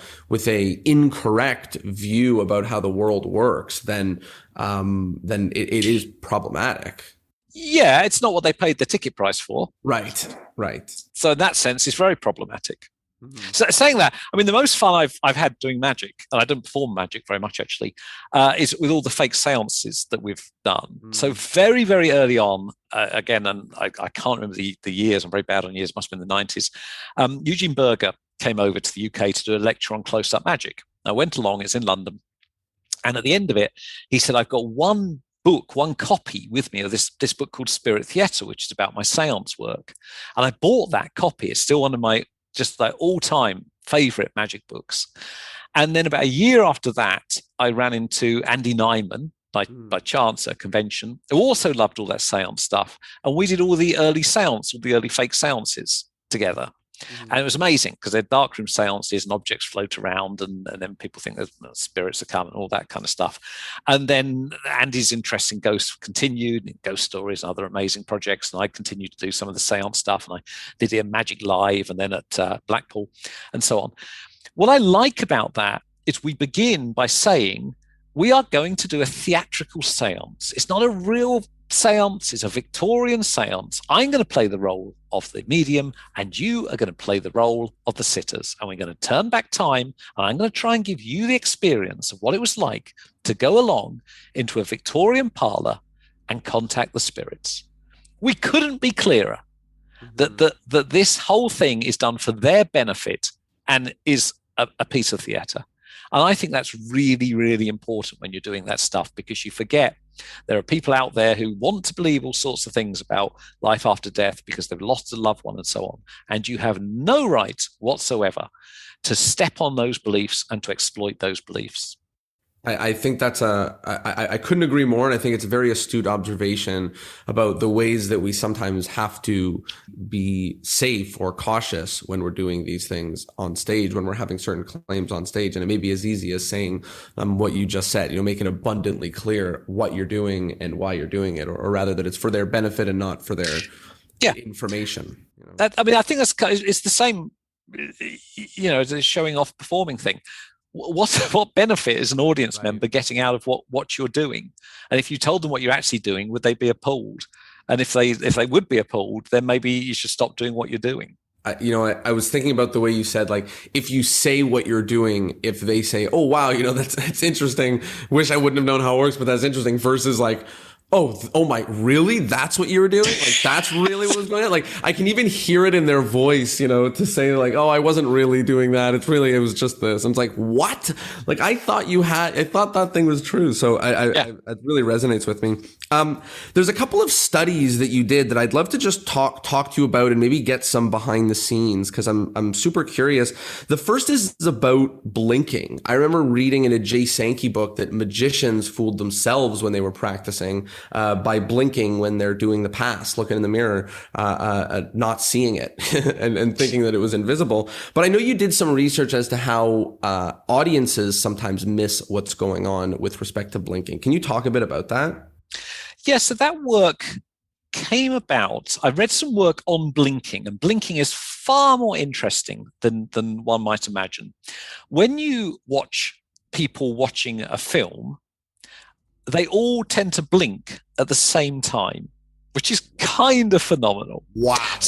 incorrect view about how the world works, then it is problematic. Yeah, it's not what they paid the ticket price for. Right. So in that sense, it's very problematic. So saying that, I mean, the most fun I've had doing magic, and I don't perform magic very much actually, is with all the fake seances that we've done. So very, very early on, again, and I can't remember the years, I'm very bad on years, must have been the 90s, Eugene Berger came over to the UK to do a lecture on close-up magic. I went along, it's in London, and at the end of it, he said, I've got one copy with me of this book called Spirit Theatre, which is about my seance work. And I bought that copy. It's still one of my just like all-time favorite magic books. And then about a year after that, I ran into Andy Nyman by chance at a convention, who also loved all that seance stuff. And we did all the early fake seances together. And it was amazing because they're darkroom seances and objects float around and then people think that spirits are coming and all that kind of stuff. And then Andy's interest in ghosts continued, ghost stories and other amazing projects. And I continued to do some of the seance stuff. And I did it at Magic Live and then at Blackpool and so on. What I like about that is we begin by saying, we are going to do a theatrical seance. It's not a real seance, it's a Victorian seance. I'm going to play the role of the medium and you are going to play the role of the sitters. And we're going to turn back time and I'm going to try and give you the experience of what it was like to go along into a Victorian parlour and contact the spirits. We couldn't be clearer that this whole thing is done for their benefit and is a piece of theatre. And I think that's really, really important when you're doing that stuff, because you forget there are people out there who want to believe all sorts of things about life after death because they've lost a loved one and so on. And you have no right whatsoever to step on those beliefs and to exploit those beliefs. I think that's I couldn't agree more. And I think it's a very astute observation about the ways that we sometimes have to be safe or cautious when we're doing these things on stage, when we're having certain claims on stage. And it may be as easy as saying what you just said, make it abundantly clear what you're doing and why you're doing it, or rather that it's for their benefit and not for their information. I think it's the same, as a showing off performing thing. What benefit is an audience member getting out of what you're doing? And if you told them what you're actually doing, would they be appalled? And if they would be appalled, then maybe you should stop doing what you're doing. I was thinking about the way you said, like, if you say what you're doing, if they say, oh, wow, that's interesting. Wish I wouldn't have known how it works, but that's interesting, versus like, oh my, really? That's what you were doing? Like, that's really what was going on? Like, I can even hear it in their voice, to say like, oh, I wasn't really doing that. It was just this. I'm like, what? Like, I thought that thing was true. So it really resonates with me. There's a couple of studies that you did that I'd love to just talk to you about and maybe get some behind the scenes, because I'm super curious. The first is about blinking. I remember reading in a Jay Sankey book that magicians fooled themselves when they were practicing by blinking when they're doing the pass, looking in the mirror, not seeing it and thinking that it was invisible. But I know you did some research as to how audiences sometimes miss what's going on with respect to blinking. Can you talk a bit about that? Yeah, so that work came about. I read some work on blinking, and blinking is far more interesting than one might imagine. When you watch people watching a film, they all tend to blink at the same time, which is kind of phenomenal. Wow.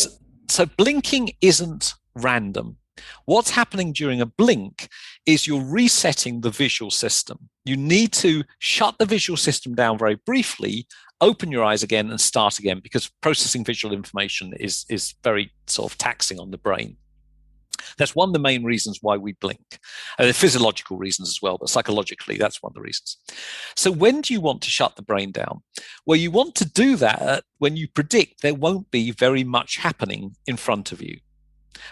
So blinking isn't random. What's happening during a blink is you're resetting the visual system. You need to shut the visual system down very briefly, open your eyes again and start again, because processing visual information is very sort of taxing on the brain. That's one of the main reasons why we blink. There are physiological reasons as well, but psychologically, that's one of the reasons. So when do you want to shut the brain down? Well, you want to do that when you predict there won't be very much happening in front of you.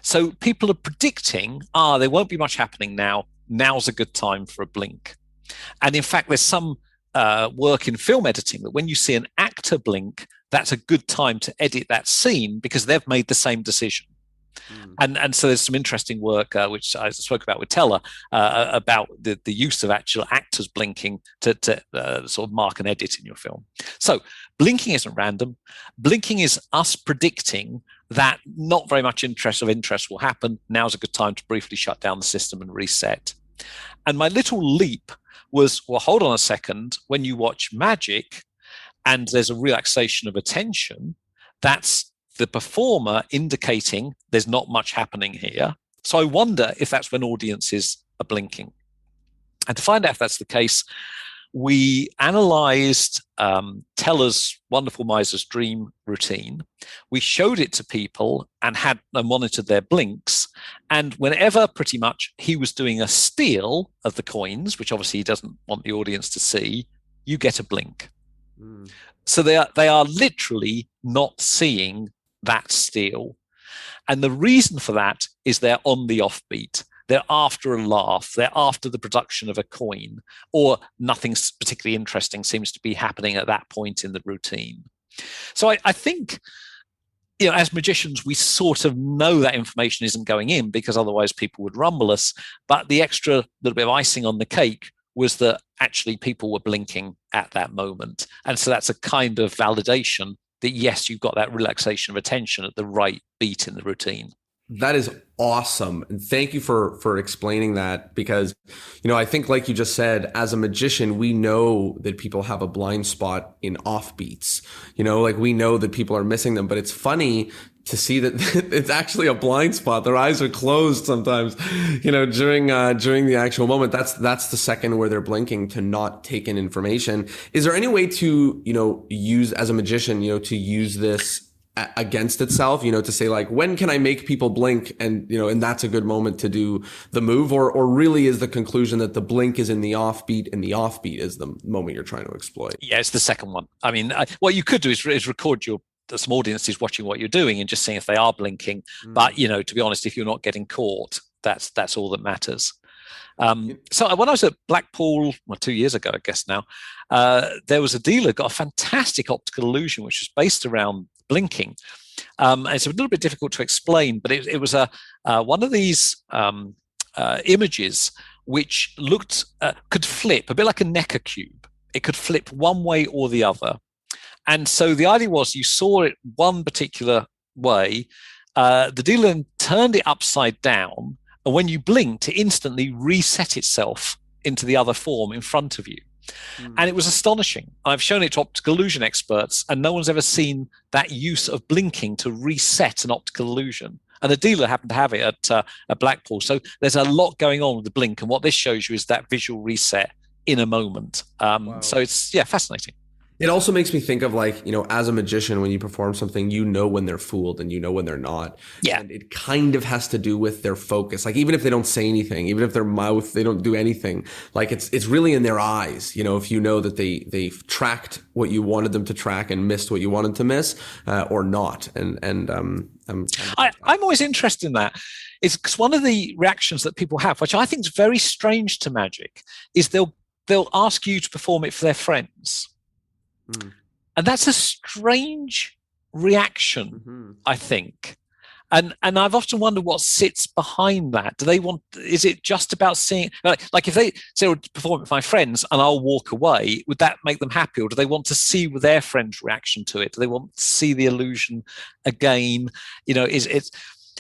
So people are predicting, there won't be much happening now. Now's a good time for a blink. And in fact, there's some work in film editing that when you see an actor blink, that's a good time to edit that scene because they've made the same decision. And so there's some interesting work, which I spoke about with Teller, about the use of actual actors blinking to sort of mark and edit in your film. So blinking isn't random. Blinking is us predicting that not very much interest will happen. Now's a good time to briefly shut down the system and reset. And my little leap was, well, hold on a second. When you watch magic and there's a relaxation of attention, that's the performer indicating there's not much happening here. So I wonder if that's when audiences are blinking. And to find out if that's the case, we analyzed Teller's Wonderful Miser's Dream routine. We showed it to people and monitored their blinks. And whenever pretty much he was doing a steal of the coins, which obviously he doesn't want the audience to see, you get a blink. Mm. So they are literally not seeing that steal. And the reason for that is they're on the offbeat. They're after a laugh. They're after the production of a coin, or nothing particularly interesting seems to be happening at that point in the routine. So I think, as magicians, we sort of know that information isn't going in because otherwise people would rumble us. But the extra little bit of icing on the cake was that actually people were blinking at that moment. And so that's a kind of validation that, yes, you've got that relaxation of attention at the right beat in the routine. That is awesome. And thank you for explaining that, because, I think, like you just said, as a magician, we know that people have a blind spot in offbeats. Like we know that people are missing them, but it's funny to see that it's actually a blind spot. Their eyes are closed sometimes, during the actual moment. That's the second where they're blinking to not take in information. Is there any way to, use as a magician, to use this against itself, to say like, when can I make people blink? And, and that's a good moment to do the move, or really is the conclusion that the blink is in the offbeat and the offbeat is the moment you're trying to exploit? Yeah, it's the second one. I mean, what you could do is record some audiences watching what you're doing and just seeing if they are blinking. But, to be honest, if you're not getting caught, that's all that matters. So when I was at Blackpool, 2 years ago, I guess now, there was a dealer got a fantastic optical illusion, which was based around blinking. And it's a little bit difficult to explain, but it was one of these images which could flip, a bit like a Necker cube. It could flip one way or the other. And so the idea was you saw it one particular way. The dealer then turned it upside down, and when you blinked, it instantly reset itself into the other form in front of you. And it was astonishing. I've shown it to optical illusion experts, and no one's ever seen that use of blinking to reset an optical illusion. And the dealer happened to have it at Blackpool. So there's a lot going on with the blink, and what this shows you is that visual reset in a moment. Wow. So it's fascinating. It also makes me think of, like, as a magician, when you perform something, when they're fooled and when they're not. Yeah. And it kind of has to do with their focus. Like, even if they don't say anything, even if their mouth, they don't do anything, like it's really in their eyes. If you know that they've tracked what you wanted them to track and missed what you wanted to miss, or not. I'm always interested in that. It's because one of the reactions that people have, which I think is very strange to magic, is they'll ask you to perform it for their friends. And that's a strange reaction, I think. And I've often wondered what sits behind that. Is it just about seeing, like if they say, perform it for my friends and I'll walk away, would that make them happy? Or do they want to see their friend's reaction to it? Do they want to see the illusion again?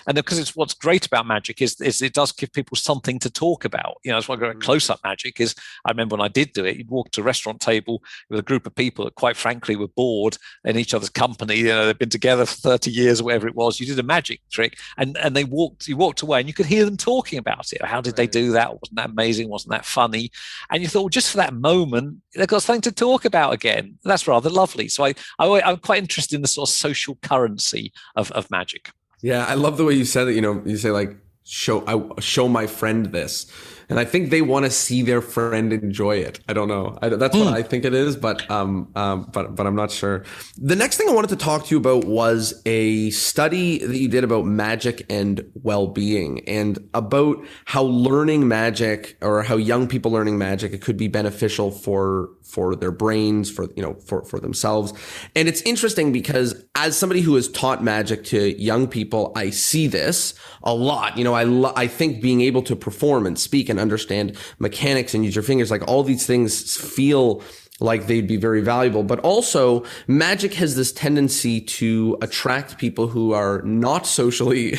And because it's what's great about magic is it does give people something to talk about. That's why I got close-up magic is, I remember when I did do it, you'd walk to a restaurant table with a group of people that quite frankly were bored in each other's company. They've been together for 30 years or whatever it was. You did a magic trick and you walked away and you could hear them talking about it. How did they do that? Wasn't that amazing? Wasn't that funny? And you thought, well, just for that moment, they've got something to talk about again. That's rather lovely. So I'm quite interested in the sort of social currency of magic. Yeah, I love the way you said it. You say like, show my friend this. And I think they want to see their friend enjoy it. I don't know. That's what I think it is, but I'm not sure. The next thing I wanted to talk to you about was a study that you did about magic and well-being, and about how learning magic, or how young people learning magic, it could be beneficial for their brains, for themselves. And it's interesting because as somebody who has taught magic to young people, I see this a lot. I think being able to perform and speak and understand mechanics and use your fingers, like all these things feel like they'd be very valuable. But also magic has this tendency to attract people who are not socially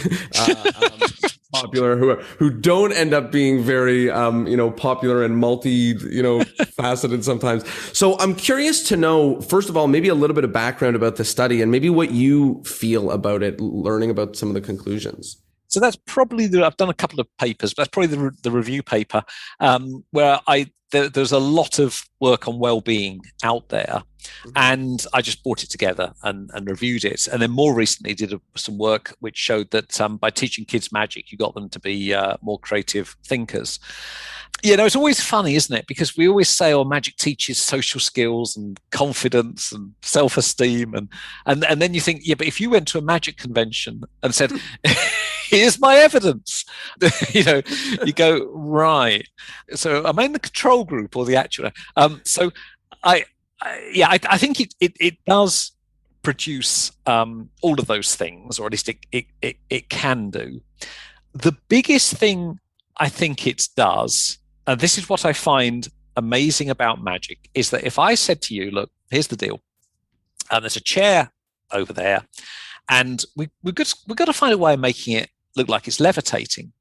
popular, who don't end up being very popular and faceted sometimes. So I'm curious to know, first of all, maybe a little bit of background about the study and maybe what you feel about it, learning about some of the conclusions. So that's probably I've done a couple of papers, but that's probably the review paper where there's a lot of work on well-being out there, and I just brought it together and reviewed it. And then more recently did some work which showed that by teaching kids magic, you got them to be more creative thinkers. It's always funny, isn't it? Because we always say, oh, magic teaches social skills and confidence and self-esteem. And then you think, yeah, but if you went to a magic convention and said, here's my evidence, you go, right. So am I in the control group or the actual? So I think it does produce all of those things, or at least it can do. The biggest thing I think it does, and this is what I find amazing about magic, is that if I said to you, look, here's the deal, there's a chair over there, and we've got to find a way of making it look like it's levitating.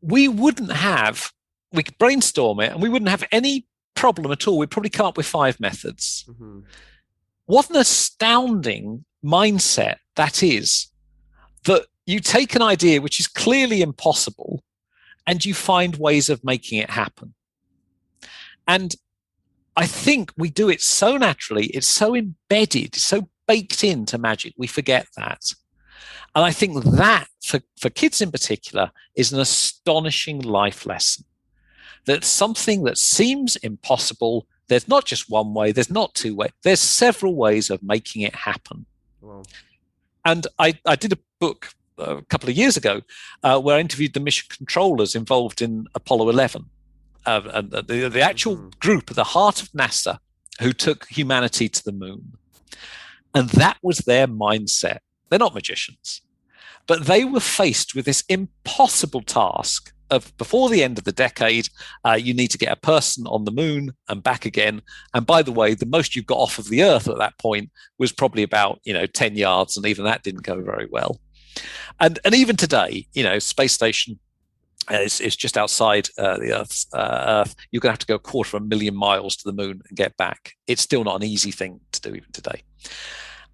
We could brainstorm it, and we wouldn't have any problem at all. We'd probably come up with 5 methods. What an astounding mindset that is, that you take an idea which is clearly impossible and you find ways of making it happen. And I think we do it so naturally, it's so embedded, so baked into magic, we forget that. And I think that, for kids in particular, is an astonishing life lesson. That something that seems impossible, there's not just one way, there's not 2 ways, there's several ways of making it happen. Wow. And I did a book a couple of years ago where I interviewed the mission controllers involved in Apollo 11. And the actual group at the heart of NASA who took humanity to the moon. And that was their mindset. They're not magicians, but they were faced with this impossible task of, before the end of the decade, you need to get a person on the moon and back again. And by the way, the most you've got off of the Earth at that point was probably about 10 yards, and even that didn't go very well. And even today, space station is just outside the Earth. You're going to have to go 250,000 miles to the moon and get back. It's still not an easy thing to do even today.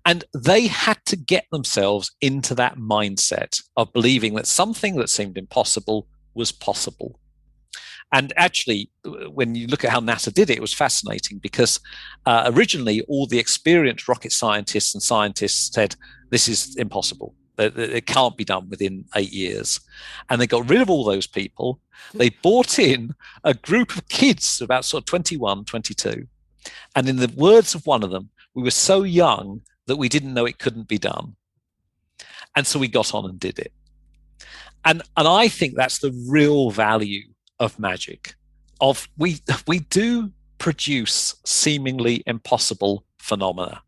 And they had to get themselves into that mindset of believing that something that seemed impossible was possible. And actually, when you look at how NASA did it, it was fascinating, because originally all the experienced rocket scientists and scientists said, this is impossible. It can't be done within 8 years. And they got rid of all those people. They brought in a group of kids, about sort of 21, 22. And in the words of one of them, we were so young that we didn't know it couldn't be done. And so we got on and did it. And I think that's the real value of magic. We do produce seemingly impossible phenomena.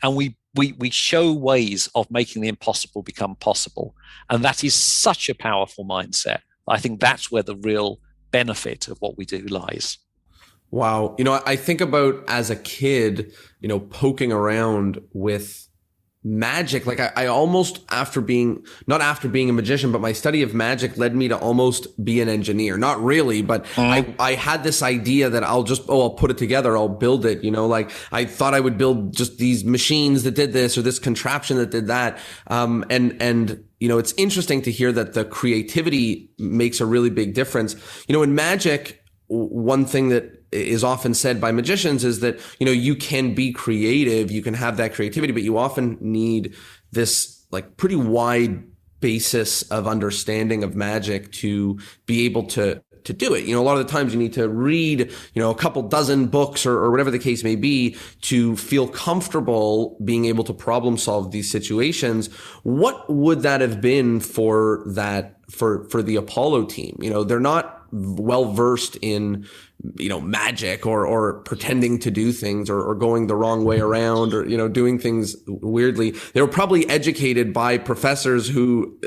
And we show ways of making the impossible become possible. And that is such a powerful mindset. I think that's where the real benefit of what we do lies. Wow. I think about, as a kid, poking around with magic. Like I almost, not after being a magician, but my study of magic led me to almost be an engineer. Not really, but I had this idea that I'll put it together. I'll build it, like I thought I would build just these machines that did this or this contraption that did that. And it's interesting to hear that the creativity makes a really big difference. In magic, one thing that is often said by magicians is that, you can be creative, you can have that creativity, but you often need this like pretty wide basis of understanding of magic to be able to do it. A lot of the times you need to read, a couple dozen books or whatever the case may be to feel comfortable being able to problem solve these situations. What would that have been for the Apollo team? They're not well versed in magic or pretending to do things or going the wrong way around or doing things weirdly. They were probably educated by professors who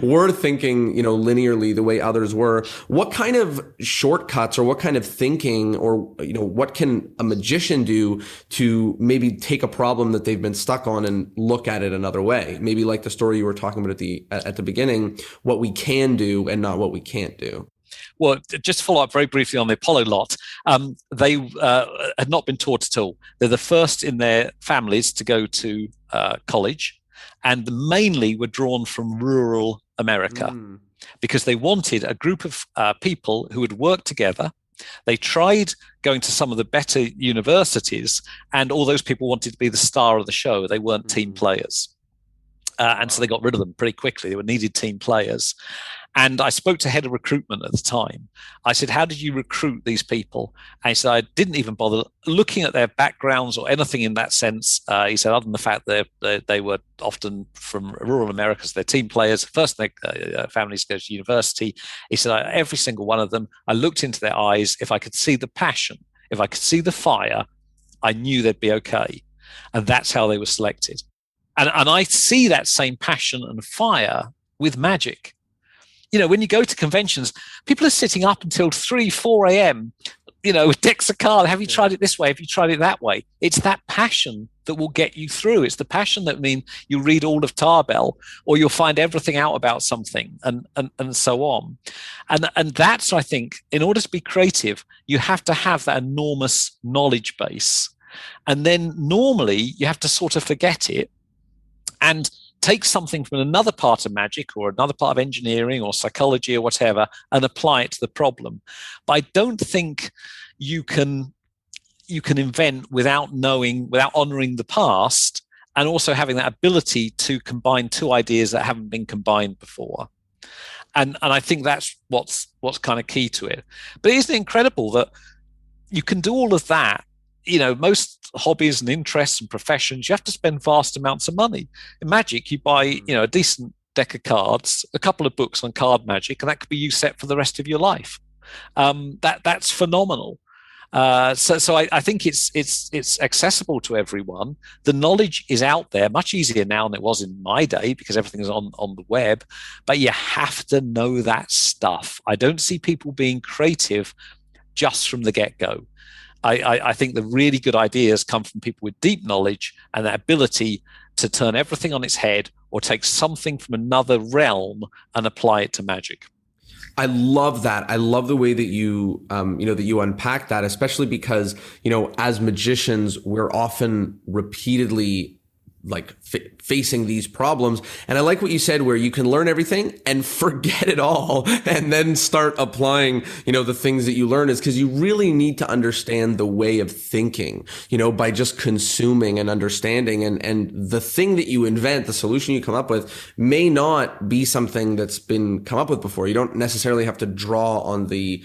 were thinking linearly the way others were. What kind of shortcuts or what kind of thinking or what can a magician do to maybe take a problem that they've been stuck on and look at it another way? Maybe like the story you were talking about at the beginning, what we can do and not what we can't do. Well, just to follow up very briefly on the Apollo lot, they had not been taught at all. They're the first in their families to go to college. and mainly were drawn from rural America because they wanted a group of people who would work together. They tried going to some of the better universities, and all those people wanted to be the star of the show. They weren't team players. And so they got rid of them pretty quickly. They were needed team players. And I spoke to head of recruitment at the time. I said, how did you recruit these people? And he said, I didn't even bother looking at their backgrounds or anything in that sense. He said, other than the fact that they were often from rural America, so they're team players. First, their families go to university. He said, every single one of them, I looked into their eyes. If I could see the passion, if I could see the fire, I knew they'd be okay. And that's how they were selected. And I see that same passion and fire with magic. When you go to conventions, people are sitting up until 3, 4 a.m., with decks of cards. Have you tried it this way? Have you tried it that way? It's that passion that will get you through. It's the passion that means you read all of Tarbell, or you'll find everything out about something, and so on. And that's, I think, in order to be creative, you have to have that enormous knowledge base. And then normally you have to sort of forget it and take something from another part of magic or another part of engineering or psychology or whatever and apply it to the problem. But I don't think you can invent without honoring the past, and also having that ability to combine two ideas that haven't been combined before. And I think that's what's kind of key to it. But isn't it incredible that you can do all of that? Most hobbies and interests and professions, you have to spend vast amounts of money. In magic, you buy, a decent deck of cards, a couple of books on card magic, and that could be you set for the rest of your life. That's phenomenal. So I think it's accessible to everyone. The knowledge is out there, much easier now than it was in my day because everything is on the web. But you have to know that stuff. I don't see people being creative just from the get-go. I think the really good ideas come from people with deep knowledge and that ability to turn everything on its head or take something from another realm and apply it to magic. I love that. I love the way that you, that you unpack that, especially because, as magicians, we're often repeatedly facing these problems. And I like what you said, where you can learn everything and forget it all and then start applying, the things that you learn, is because you really need to understand the way of thinking, by just consuming and understanding. And the thing that you invent, the solution you come up with, may not be something that's been come up with before. You don't necessarily have to draw on the,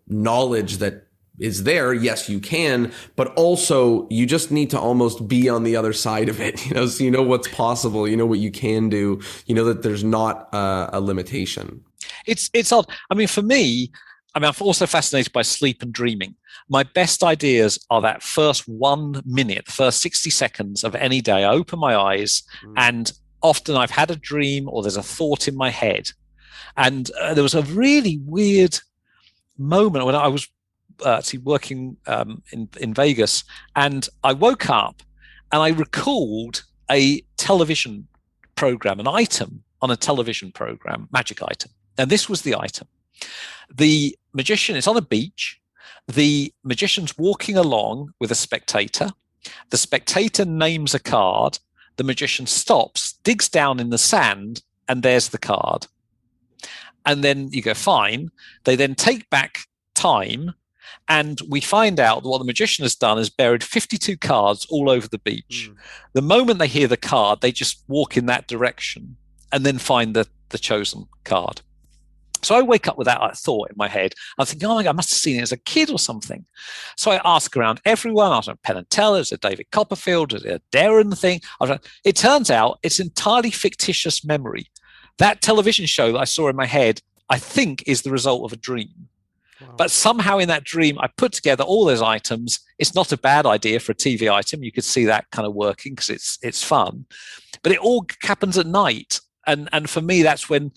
knowledge that is there. Yes, you can, but also you just need to almost be on the other side of it, so you know what's possible, what you can do, that there's not a limitation. It's odd. I mean, for me, I'm also fascinated by sleep and dreaming. My best ideas are that first 1 minute, the first 60 seconds of any day. I open my eyes and often I've had a dream or there's a thought in my head. And there was a really weird moment when I was actually working in Vegas, and I woke up and I recalled a television program, an item on a television program, magic item. And this was the item. The magician is on a beach. The magician's walking along with a spectator. The spectator names a card. The magician stops, digs down in the sand, and there's the card. And then you go, fine. They then take back time, and we find out that what the magician has done is buried 52 cards all over the beach. The moment they hear the card, they just walk in that direction and then find the chosen card. So I wake up with that thought in my head. I think, oh my God, I must have seen it as a kid or something. So I ask around everyone. I was at Penn and Teller, is it David Copperfield, is it a Darren thing? It turns out it's entirely fictitious memory. That television show that I saw in my head, I think, is the result of a dream. Wow. But somehow in that dream, I put together all those items. It's not a bad idea for a TV item. You could see that kind of working because it's fun. But it all happens at night. And for me, that's when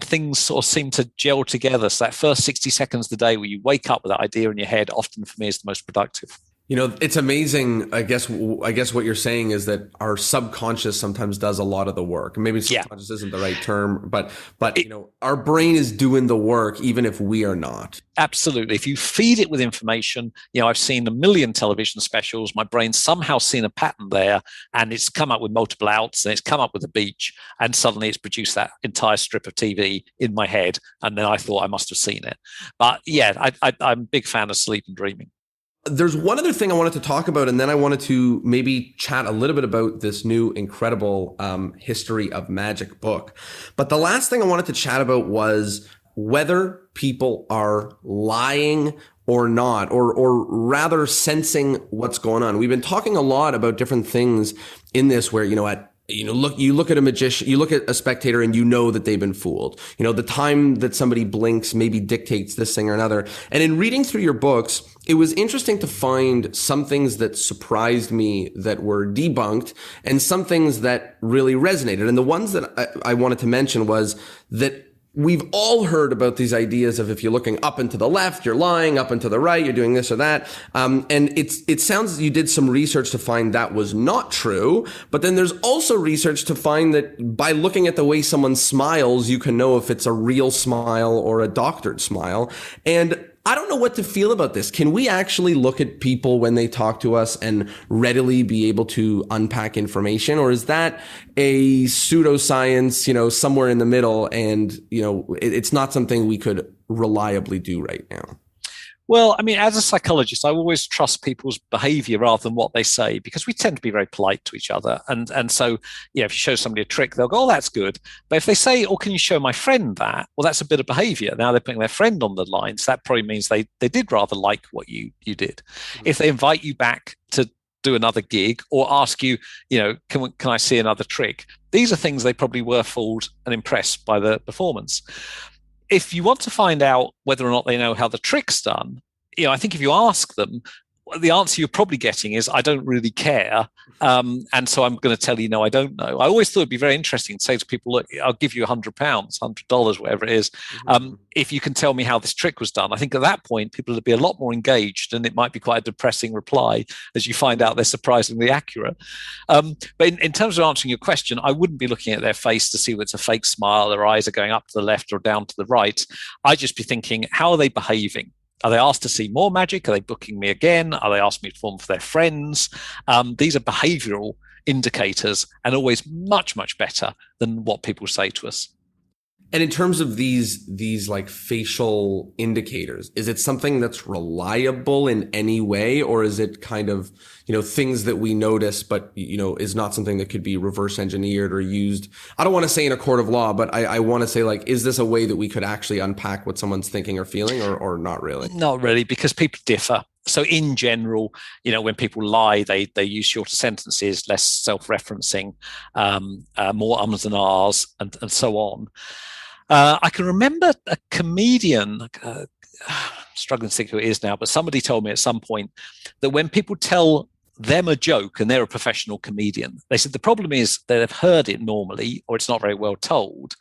things sort of seem to gel together. So that first 60 seconds of the day where you wake up with that idea in your head, often for me is the most productive. It's amazing. I guess what you're saying is that our subconscious sometimes does a lot of the work. Maybe Yeah. subconscious isn't the right term, but our brain is doing the work even if we are not. Absolutely. If you feed it with information, I've seen a million television specials. My brain's somehow seen a pattern there, and it's come up with multiple outs, and it's come up with a beach, and suddenly it's produced that entire strip of TV in my head, and then I thought I must have seen it. But yeah, I'm a big fan of sleep and dreaming. There's one other thing I wanted to talk about, and then I wanted to maybe chat a little bit about this new incredible History of Magic book. But the last thing I wanted to chat about was whether people are lying or not, or rather sensing what's going on. We've been talking a lot about different things in this where, you look at a magician, you look at a spectator and you know that they've been fooled. The time that somebody blinks maybe dictates this thing or another. And in reading through your books, it was interesting to find some things that surprised me that were debunked and some things that really resonated. And the ones that I wanted to mention was that we've all heard about these ideas of if you're looking up and to the left, you're lying, up and to the right, you're doing this or that. And it sounds you did some research to find that was not true. But then there's also research to find that by looking at the way someone smiles, you can know if it's a real smile or a doctored smile. And I don't know what to feel about this. Can we actually look at people when they talk to us and readily be able to unpack information? Or is that a pseudoscience, somewhere in the middle, and, it's not something we could reliably do right now? Well, I mean, as a psychologist, I always trust people's behavior rather than what they say, because we tend to be very polite to each other. And so, if you show somebody a trick, they'll go, oh, that's good. But if they say, oh, can you show my friend that? Well, that's a bit of behavior. Now they're putting their friend on the line. So that probably means they did rather like what you did. Mm-hmm. If they invite you back to do another gig or ask you, can I see another trick? These are things they probably were fooled and impressed by the performance. If you want to find out whether or not they know how the trick's done, I think if you ask them, the answer you're probably getting is, I don't really care. And so I'm going to tell you, no, I don't know. I always thought it'd be very interesting to say to people, look, I'll give you £100, $100, whatever it is, if you can tell me how this trick was done. I think at that point, people would be a lot more engaged, and it might be quite a depressing reply as you find out they're surprisingly accurate. But in terms of answering your question, I wouldn't be looking at their face to see whether it's a fake smile, their eyes are going up to the left or down to the right. I'd just be thinking, how are they behaving? Are they asked to see more magic? Are they booking me again? Are they asking me to perform for their friends? These are behavioral indicators, and always much, much better than what people say to us. And in terms of these like facial indicators, is it something that's reliable in any way, or is it kind of, things that we notice, but, is not something that could be reverse engineered or used? I don't want to say in a court of law, but I want to say, like, is this a way that we could actually unpack what someone's thinking or feeling, or not really? Not really, because people differ. So in general, when people lie, they use shorter sentences, less self-referencing, more ums and ahs, and so on. I can remember a comedian, struggling to think who it is now, but somebody told me at some point that when people tell them a joke and they're a professional comedian, they said the problem is that they've heard it normally, or it's not very well told.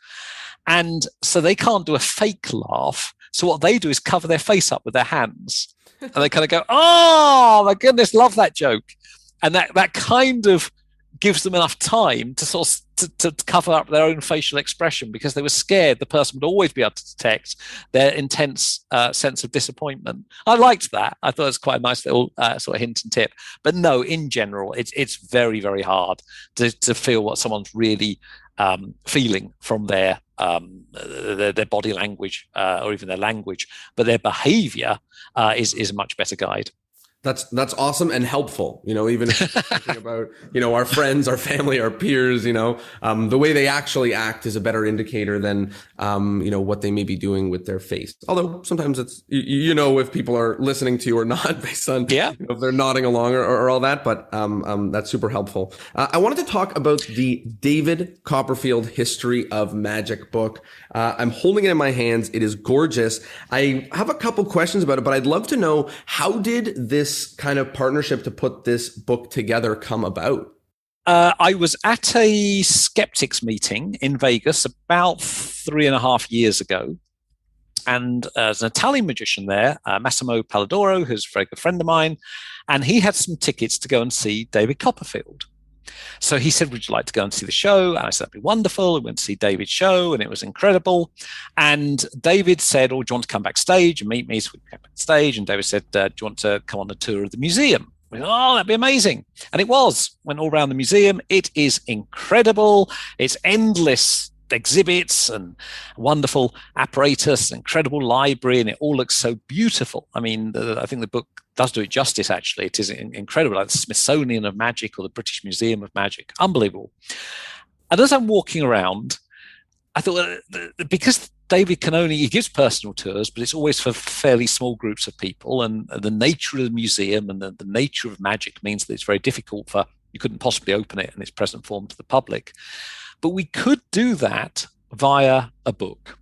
And so they can't do a fake laugh. So what they do is cover their face up with their hands. And they kind of go, oh, my goodness, love that joke. And that kind of gives them enough time to sort of to cover up their own facial expression, because they were scared the person would always be able to detect their intense sense of disappointment. I liked that. I thought it was quite a nice little sort of hint and tip. But no, in general, it's very, very hard to feel what someone's really feeling from their body language or even their language. But their behavior is a much better guide. That's awesome and helpful. Even if you're thinking about, our friends, our family, our peers, the way they actually act is a better indicator than, what they may be doing with their face. Although sometimes it's, if people are listening to you or not based on, if they're nodding along or all that, but, that's super helpful. I wanted to talk about the David Copperfield History of Magic book. I'm holding it in my hands. It is gorgeous. I have a couple questions about it, but I'd love to know, how did this kind of partnership to put this book together come about? I was at a skeptics meeting in Vegas about 3.5 years ago. And there's an Italian magician there, Massimo Palladoro, who's a very good friend of mine. And he had some tickets to go and see David Copperfield. So he said, would you like to go and see the show? And I said, that'd be wonderful. We went to see David's show, and it was incredible. And David said, oh, do you want to come backstage and meet me? So we came backstage, and David said, do you want to come on a tour of the museum? We said, oh, that'd be amazing. And it was. Went all around the museum. It is incredible. It's endless exhibits and wonderful apparatus, incredible library, and it all looks so beautiful. I mean, I think the book does do it justice, actually. It is incredible, like the Smithsonian of Magic or the British Museum of Magic. Unbelievable. And as I'm walking around, I thought, because David he gives personal tours, but it's always for fairly small groups of people, and the nature of the museum and the nature of magic means that it's very difficult you couldn't possibly open it in its present form to the public. But we could do that via a book.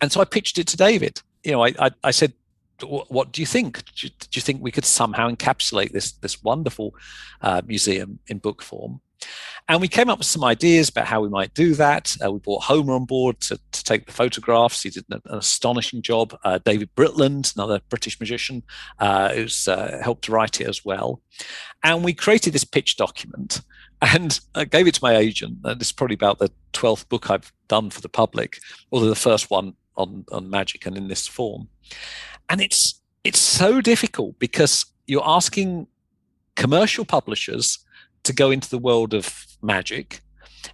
And so I pitched it to David. I said, what do you think? Do you think we could somehow encapsulate this wonderful museum in book form? And we came up with some ideas about how we might do that. We brought Homer on board to take the photographs. He did an astonishing job. David Britland, another British magician, who's helped to write it as well. And we created this pitch document. And I gave it to my agent. And this is probably about the 12th book I've done for the public, although the first one on magic and in this form. And it's so difficult because you're asking commercial publishers to go into the world of magic.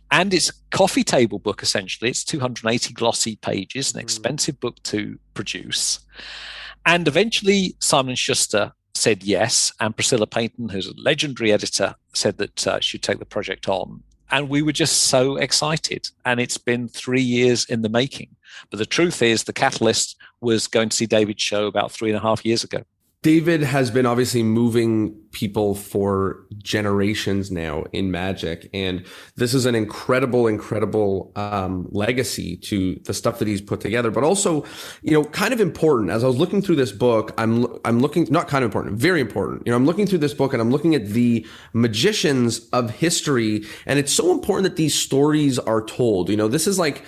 And it's a coffee table book, essentially. It's 280 glossy pages, an expensive book to produce. And eventually Simon & Schuster said yes, and Priscilla Payton, who's a legendary editor, said that she'd take the project on. And we were just so excited. And it's been 3 years in the making. But the truth is, the catalyst was going to see David's show about 3.5 years ago. David has been obviously moving people for generations now in magic. And this is an incredible legacy to the stuff that he's put together, but also, kind of important. As I was looking through this book, I'm looking, not kind of important, very important. I'm looking through this book and I'm looking at the magicians of history. And it's so important that these stories are told. This is like,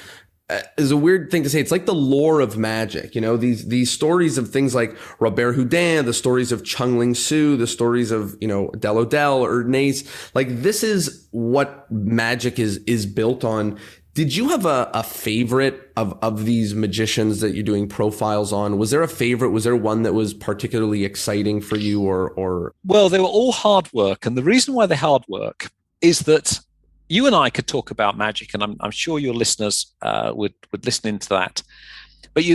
is a weird thing to say. It's like the lore of magic, these stories of things like Robert Houdin, the stories of Chung Ling Soo, the stories of, Del O'Dell or Nace. Like, this is what magic is built on. Did you have a favorite of these magicians that you're doing profiles on? Was there a favorite? Was there one that was particularly exciting for you or? Well, they were all hard work. And the reason why they're hard work is that you and I could talk about magic, and I'm sure your listeners would listen into that. But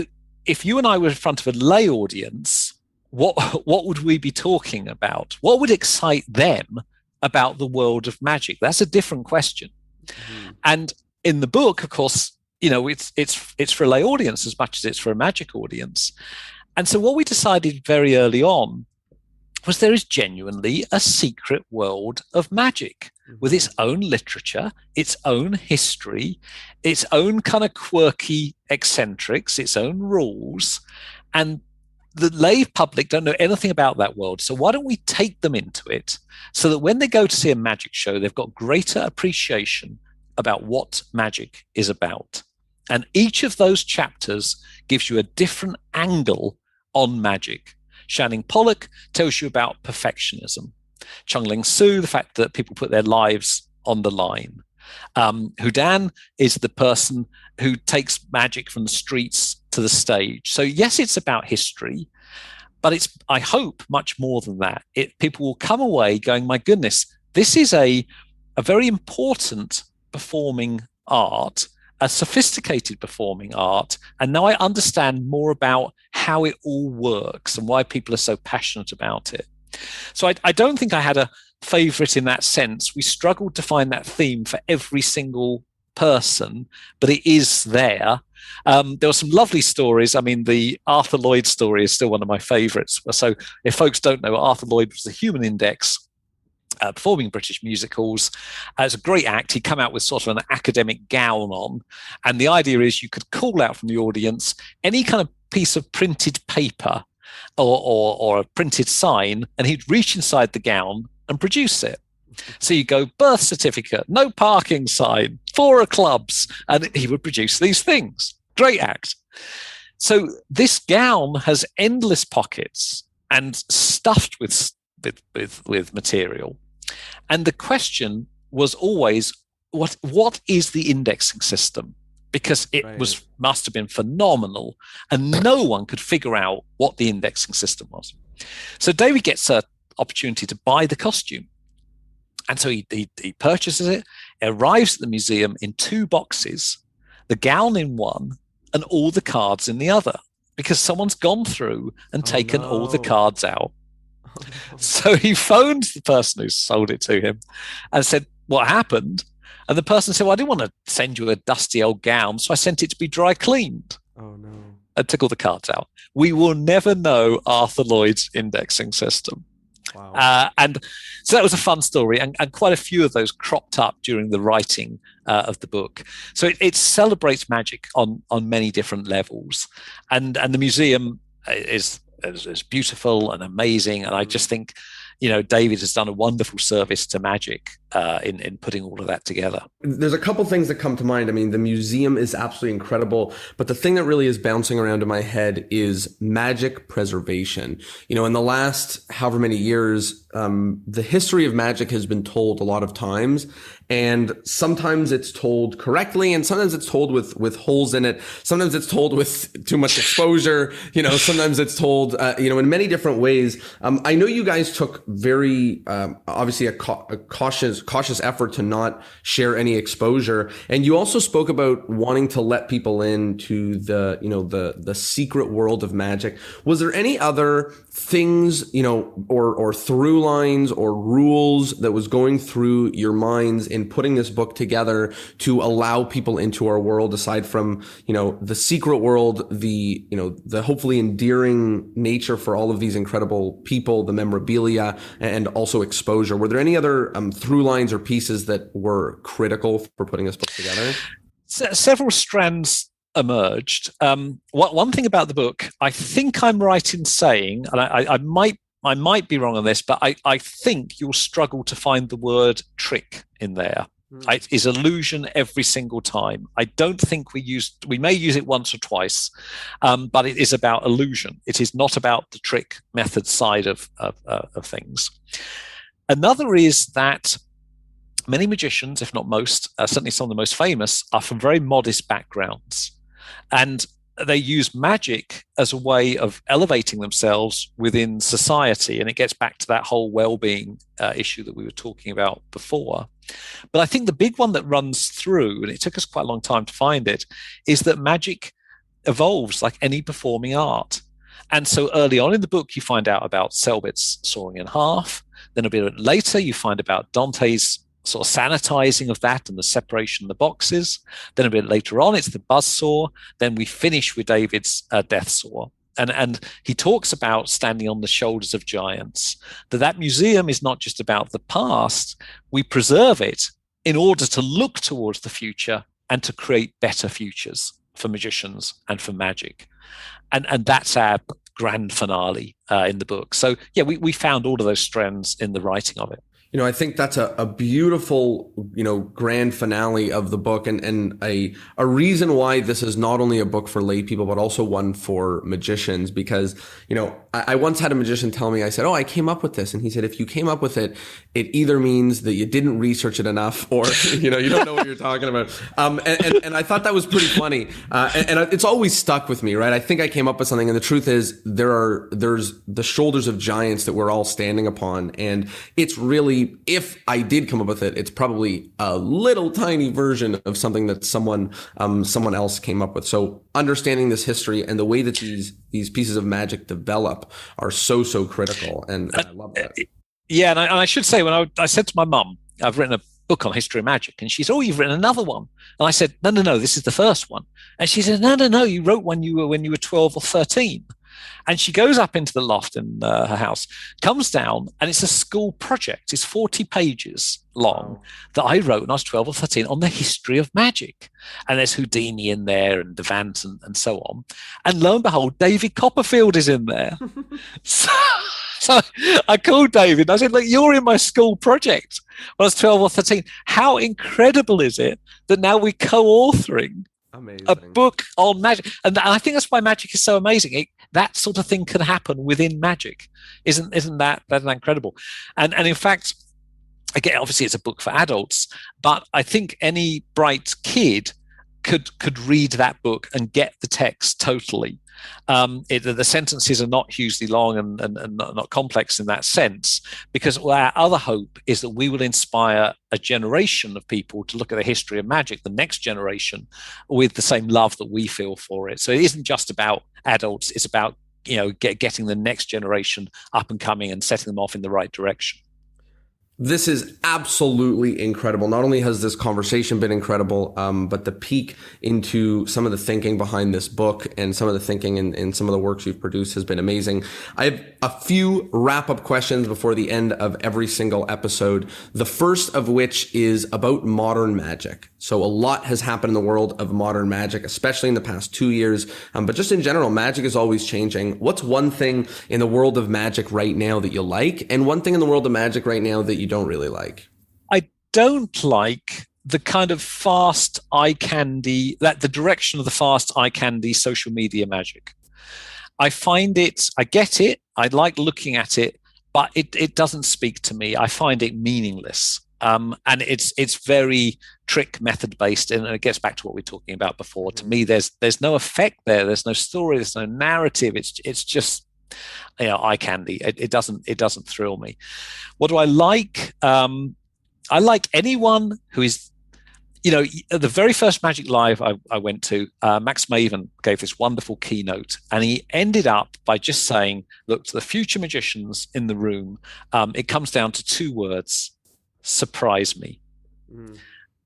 if you and I were in front of a lay audience, what would we be talking about? What would excite them about the world of magic? That's a different question. Mm-hmm. And in the book, of course, it's for a lay audience as much as it's for a magic audience. And so what we decided very early on was there is genuinely a secret world of magic with its own literature, its own history, its own kind of quirky eccentrics, its own rules. And the lay public don't know anything about that world. So why don't we take them into it so that when they go to see a magic show, they've got greater appreciation about what magic is about. And each of those chapters gives you a different angle on magic. Shining Pollock tells you about perfectionism. Chung Ling Soo, the fact that people put their lives on the line. Houdin is the person who takes magic from the streets to the stage. So yes, it's about history, but it's, I hope, much more than that. People will come away going, my goodness, this is a very important performing art, a sophisticated performing art, and now I understand more about how it all works and why people are so passionate about it. So I don't think I had a favorite in that sense. We struggled to find that theme for every single person, but it is there. There were some lovely stories. I mean, the Arthur Lloyd story is still one of my favorites. So if folks don't know, Arthur Lloyd was the Human Index, performing British musicals. It's a great act. He'd come out with sort of an academic gown on. And the idea is you could call out from the audience any kind of piece of printed paper or a printed sign, and he'd reach inside the gown and produce it. So you go, birth certificate, no parking sign, 4 clubs, and he would produce these things. Great act. So this gown has endless pockets and stuffed with material. And the question was always, what is the indexing system? Because it must have been phenomenal, and no one could figure out what the indexing system was. So David gets an opportunity to buy the costume. And so he purchases it, arrives at the museum in 2 boxes, the gown in one and all the cards in the other, because someone's gone through and taken all the cards out. So he phoned the person who sold it to him and said, what happened? And the person said, well, I didn't want to send you a dusty old gown, so I sent it to be dry cleaned. Oh, no. And took all the cards out. We will never know Arthur Lloyd's indexing system. Wow. And so that was a fun story, and quite a few of those cropped up during the writing of the book. So it celebrates magic on many different levels, and the museum is beautiful and amazing. And I just think, David has done a wonderful service to magic in putting all of that together. There's a couple things that come to mind. I mean, the museum is absolutely incredible, but the thing that really is bouncing around in my head is magic preservation. In the last however many years, the history of magic has been told a lot of times, and sometimes it's told correctly, and sometimes it's told with holes in it. Sometimes it's told with too much exposure. Sometimes it's told, in many different ways. I know you guys took very obviously a cautious effort to not share any exposure, and you also spoke about wanting to let people into the secret world of magic. Was there any other things or through lines or rules that was going through your minds in putting this book together to allow people into our world, aside from the secret world, the hopefully endearing nature for all of these incredible people, the memorabilia, and also exposure? Were there any other through lines or pieces that were critical for putting this book together? Several strands emerged. One thing about the book, I think I'm right in saying, and I might be wrong on this, but I think you'll struggle to find the word trick in there. It is illusion every single time. I don't think we may use it once or twice, but it is about illusion. It is not about the trick method side of things. Another is that many magicians, if not most, certainly some of the most famous, are from very modest backgrounds. And they use magic as a way of elevating themselves within society. And it gets back to that whole well-being issue that we were talking about before. But I think the big one that runs through, and it took us quite a long time to find it, is that magic evolves like any performing art. And so early on in the book, you find out about Selbit's sawing in half. Then a bit later, you find about Dante's sort of sanitizing of that and the separation of the boxes. Then a bit later on, it's the buzzsaw. Then we finish with David's death saw. And he talks about standing on the shoulders of giants, that museum is not just about the past. We preserve it in order to look towards the future and to create better futures for magicians and for magic. And that's our grand finale in the book. So yeah, we found all of those strands in the writing of it. I think that's a beautiful, grand finale of the book, and a reason why this is not only a book for lay people, but also one for magicians. Because, I once had a magician tell me, I said, I came up with this. And he said, if you came up with it, it either means that you didn't research it enough, or, you don't know what you're talking about. And I thought that was pretty funny. And it's always stuck with me, right? I think I came up with something. And the truth is there's the shoulders of giants that we're all standing upon. And it's really, if I did come up with it, it's probably a little tiny version of something that someone else came up with. So understanding this history and the way that these pieces of magic develop are so critical, and I love that. Yeah, and I should say, when I said to my mum, I've written a book on history of magic, and she said, you've written another one. And I said, no, this is the first one. And she said, no, you wrote when you were 12 or 13. And she goes up into the loft in her house, comes down, and it's a school project. It's 40 pages long that I wrote when I was 12 or 13 on the history of magic. And there's Houdini in there and Devant and so on. And lo and behold, David Copperfield is in there. So I called David and I said, look, you're in my school project when I was 12 or 13. How incredible is it that now we're co-authoring Amazing. A book on magic. And I think that's why magic is so amazing. That sort of thing can happen within magic. Isn't that incredible? And in fact, again, obviously it's a book for adults, but I think any bright kid could read that book and get the text totally. The sentences are not hugely long and not complex in that sense, because our other hope is that we will inspire a generation of people to look at the history of magic, the next generation, with the same love that we feel for it. So it isn't just about adults, it's about getting the next generation up and coming and setting them off in the right direction. This is absolutely incredible. Not only has this conversation been incredible, but the peek into some of the thinking behind this book and some of the thinking in some of the works you've produced has been amazing. I have a few wrap-up questions before the end of every single episode. The first of which is about modern magic. So a lot has happened in the world of modern magic, especially in the past 2 years. But just in general, magic is always changing. What's one thing in the world of magic right now that you like, and one thing in the world of magic right now that you don't really like? I don't like the kind of fast eye candy, the direction of the fast eye candy social media magic. I get it, I like looking at it, but it doesn't speak to me. I find it meaningless. And it's very trick method based, and it gets back to what we were talking about before. To me, there's no effect there. There's no story. There's no narrative. It's just eye candy. It doesn't thrill me. What do I like? I like anyone who is, the very first Magic Live I went to, Max Maven gave this wonderful keynote, and he ended up by just saying, look, to the future magicians in the room, it comes down to 2 words: surprise me.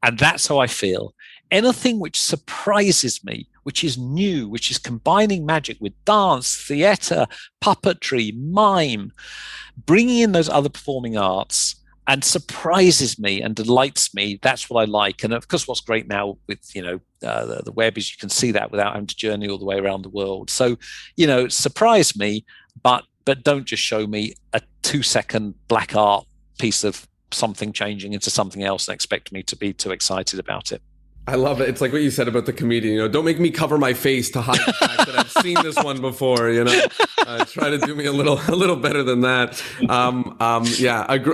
And that's how I feel. Anything which surprises me, which is new, which is combining magic with dance, theater, puppetry, mime, bringing in those other performing arts, and surprises me and delights me, that's what I like. And of course, what's great now with the web is you can see that without having to journey all the way around the world. So surprise me, but don't just show me a 2-second black art piece of something changing into something else and expect me to be too excited about it. I love it. It's like what you said about the comedian, don't make me cover my face to hide the fact that I've seen this one before, try to do me a little better than that.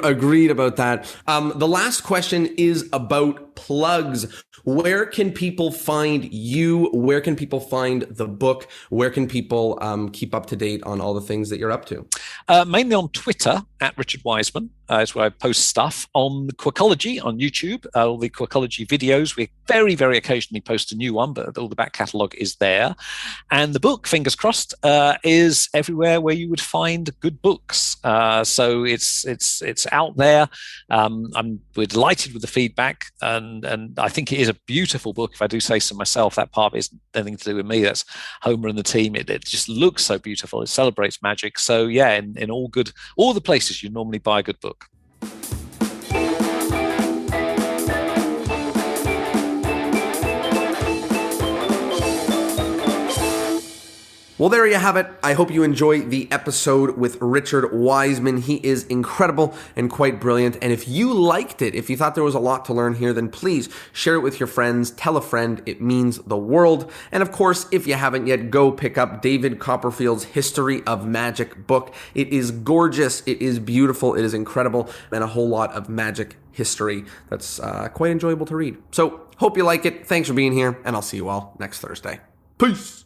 Agreed about that. The last question is about plugs. Where can people find you? Where can people find the book? Where can people keep up to date on all the things that you're up to? Mainly on Twitter at Richard Wiseman is where I post stuff. On Quirkology on YouTube, all the Quirkology videos. We very, very occasionally post a new one, but all the back catalogue is there. And the book, fingers crossed, is everywhere where you would find good books. So it's out there. We're delighted with the feedback, and I think it is a beautiful book, if I do say so myself. That part is nothing to do with me. That's Homer and the team. It just looks so beautiful. It celebrates magic. So yeah, in all the places you normally buy a good book. Well, there you have it. I hope you enjoy the episode with Richard Wiseman. He is incredible and quite brilliant. And if you liked it, if you thought there was a lot to learn here, then please share it with your friends. Tell a friend. It means the world. And of course, if you haven't yet, go pick up David Copperfield's History of Magic book. It is gorgeous. It is beautiful. It is incredible. And a whole lot of magic history that's quite enjoyable to read. So hope you like it. Thanks for being here. And I'll see you all next Thursday. Peace.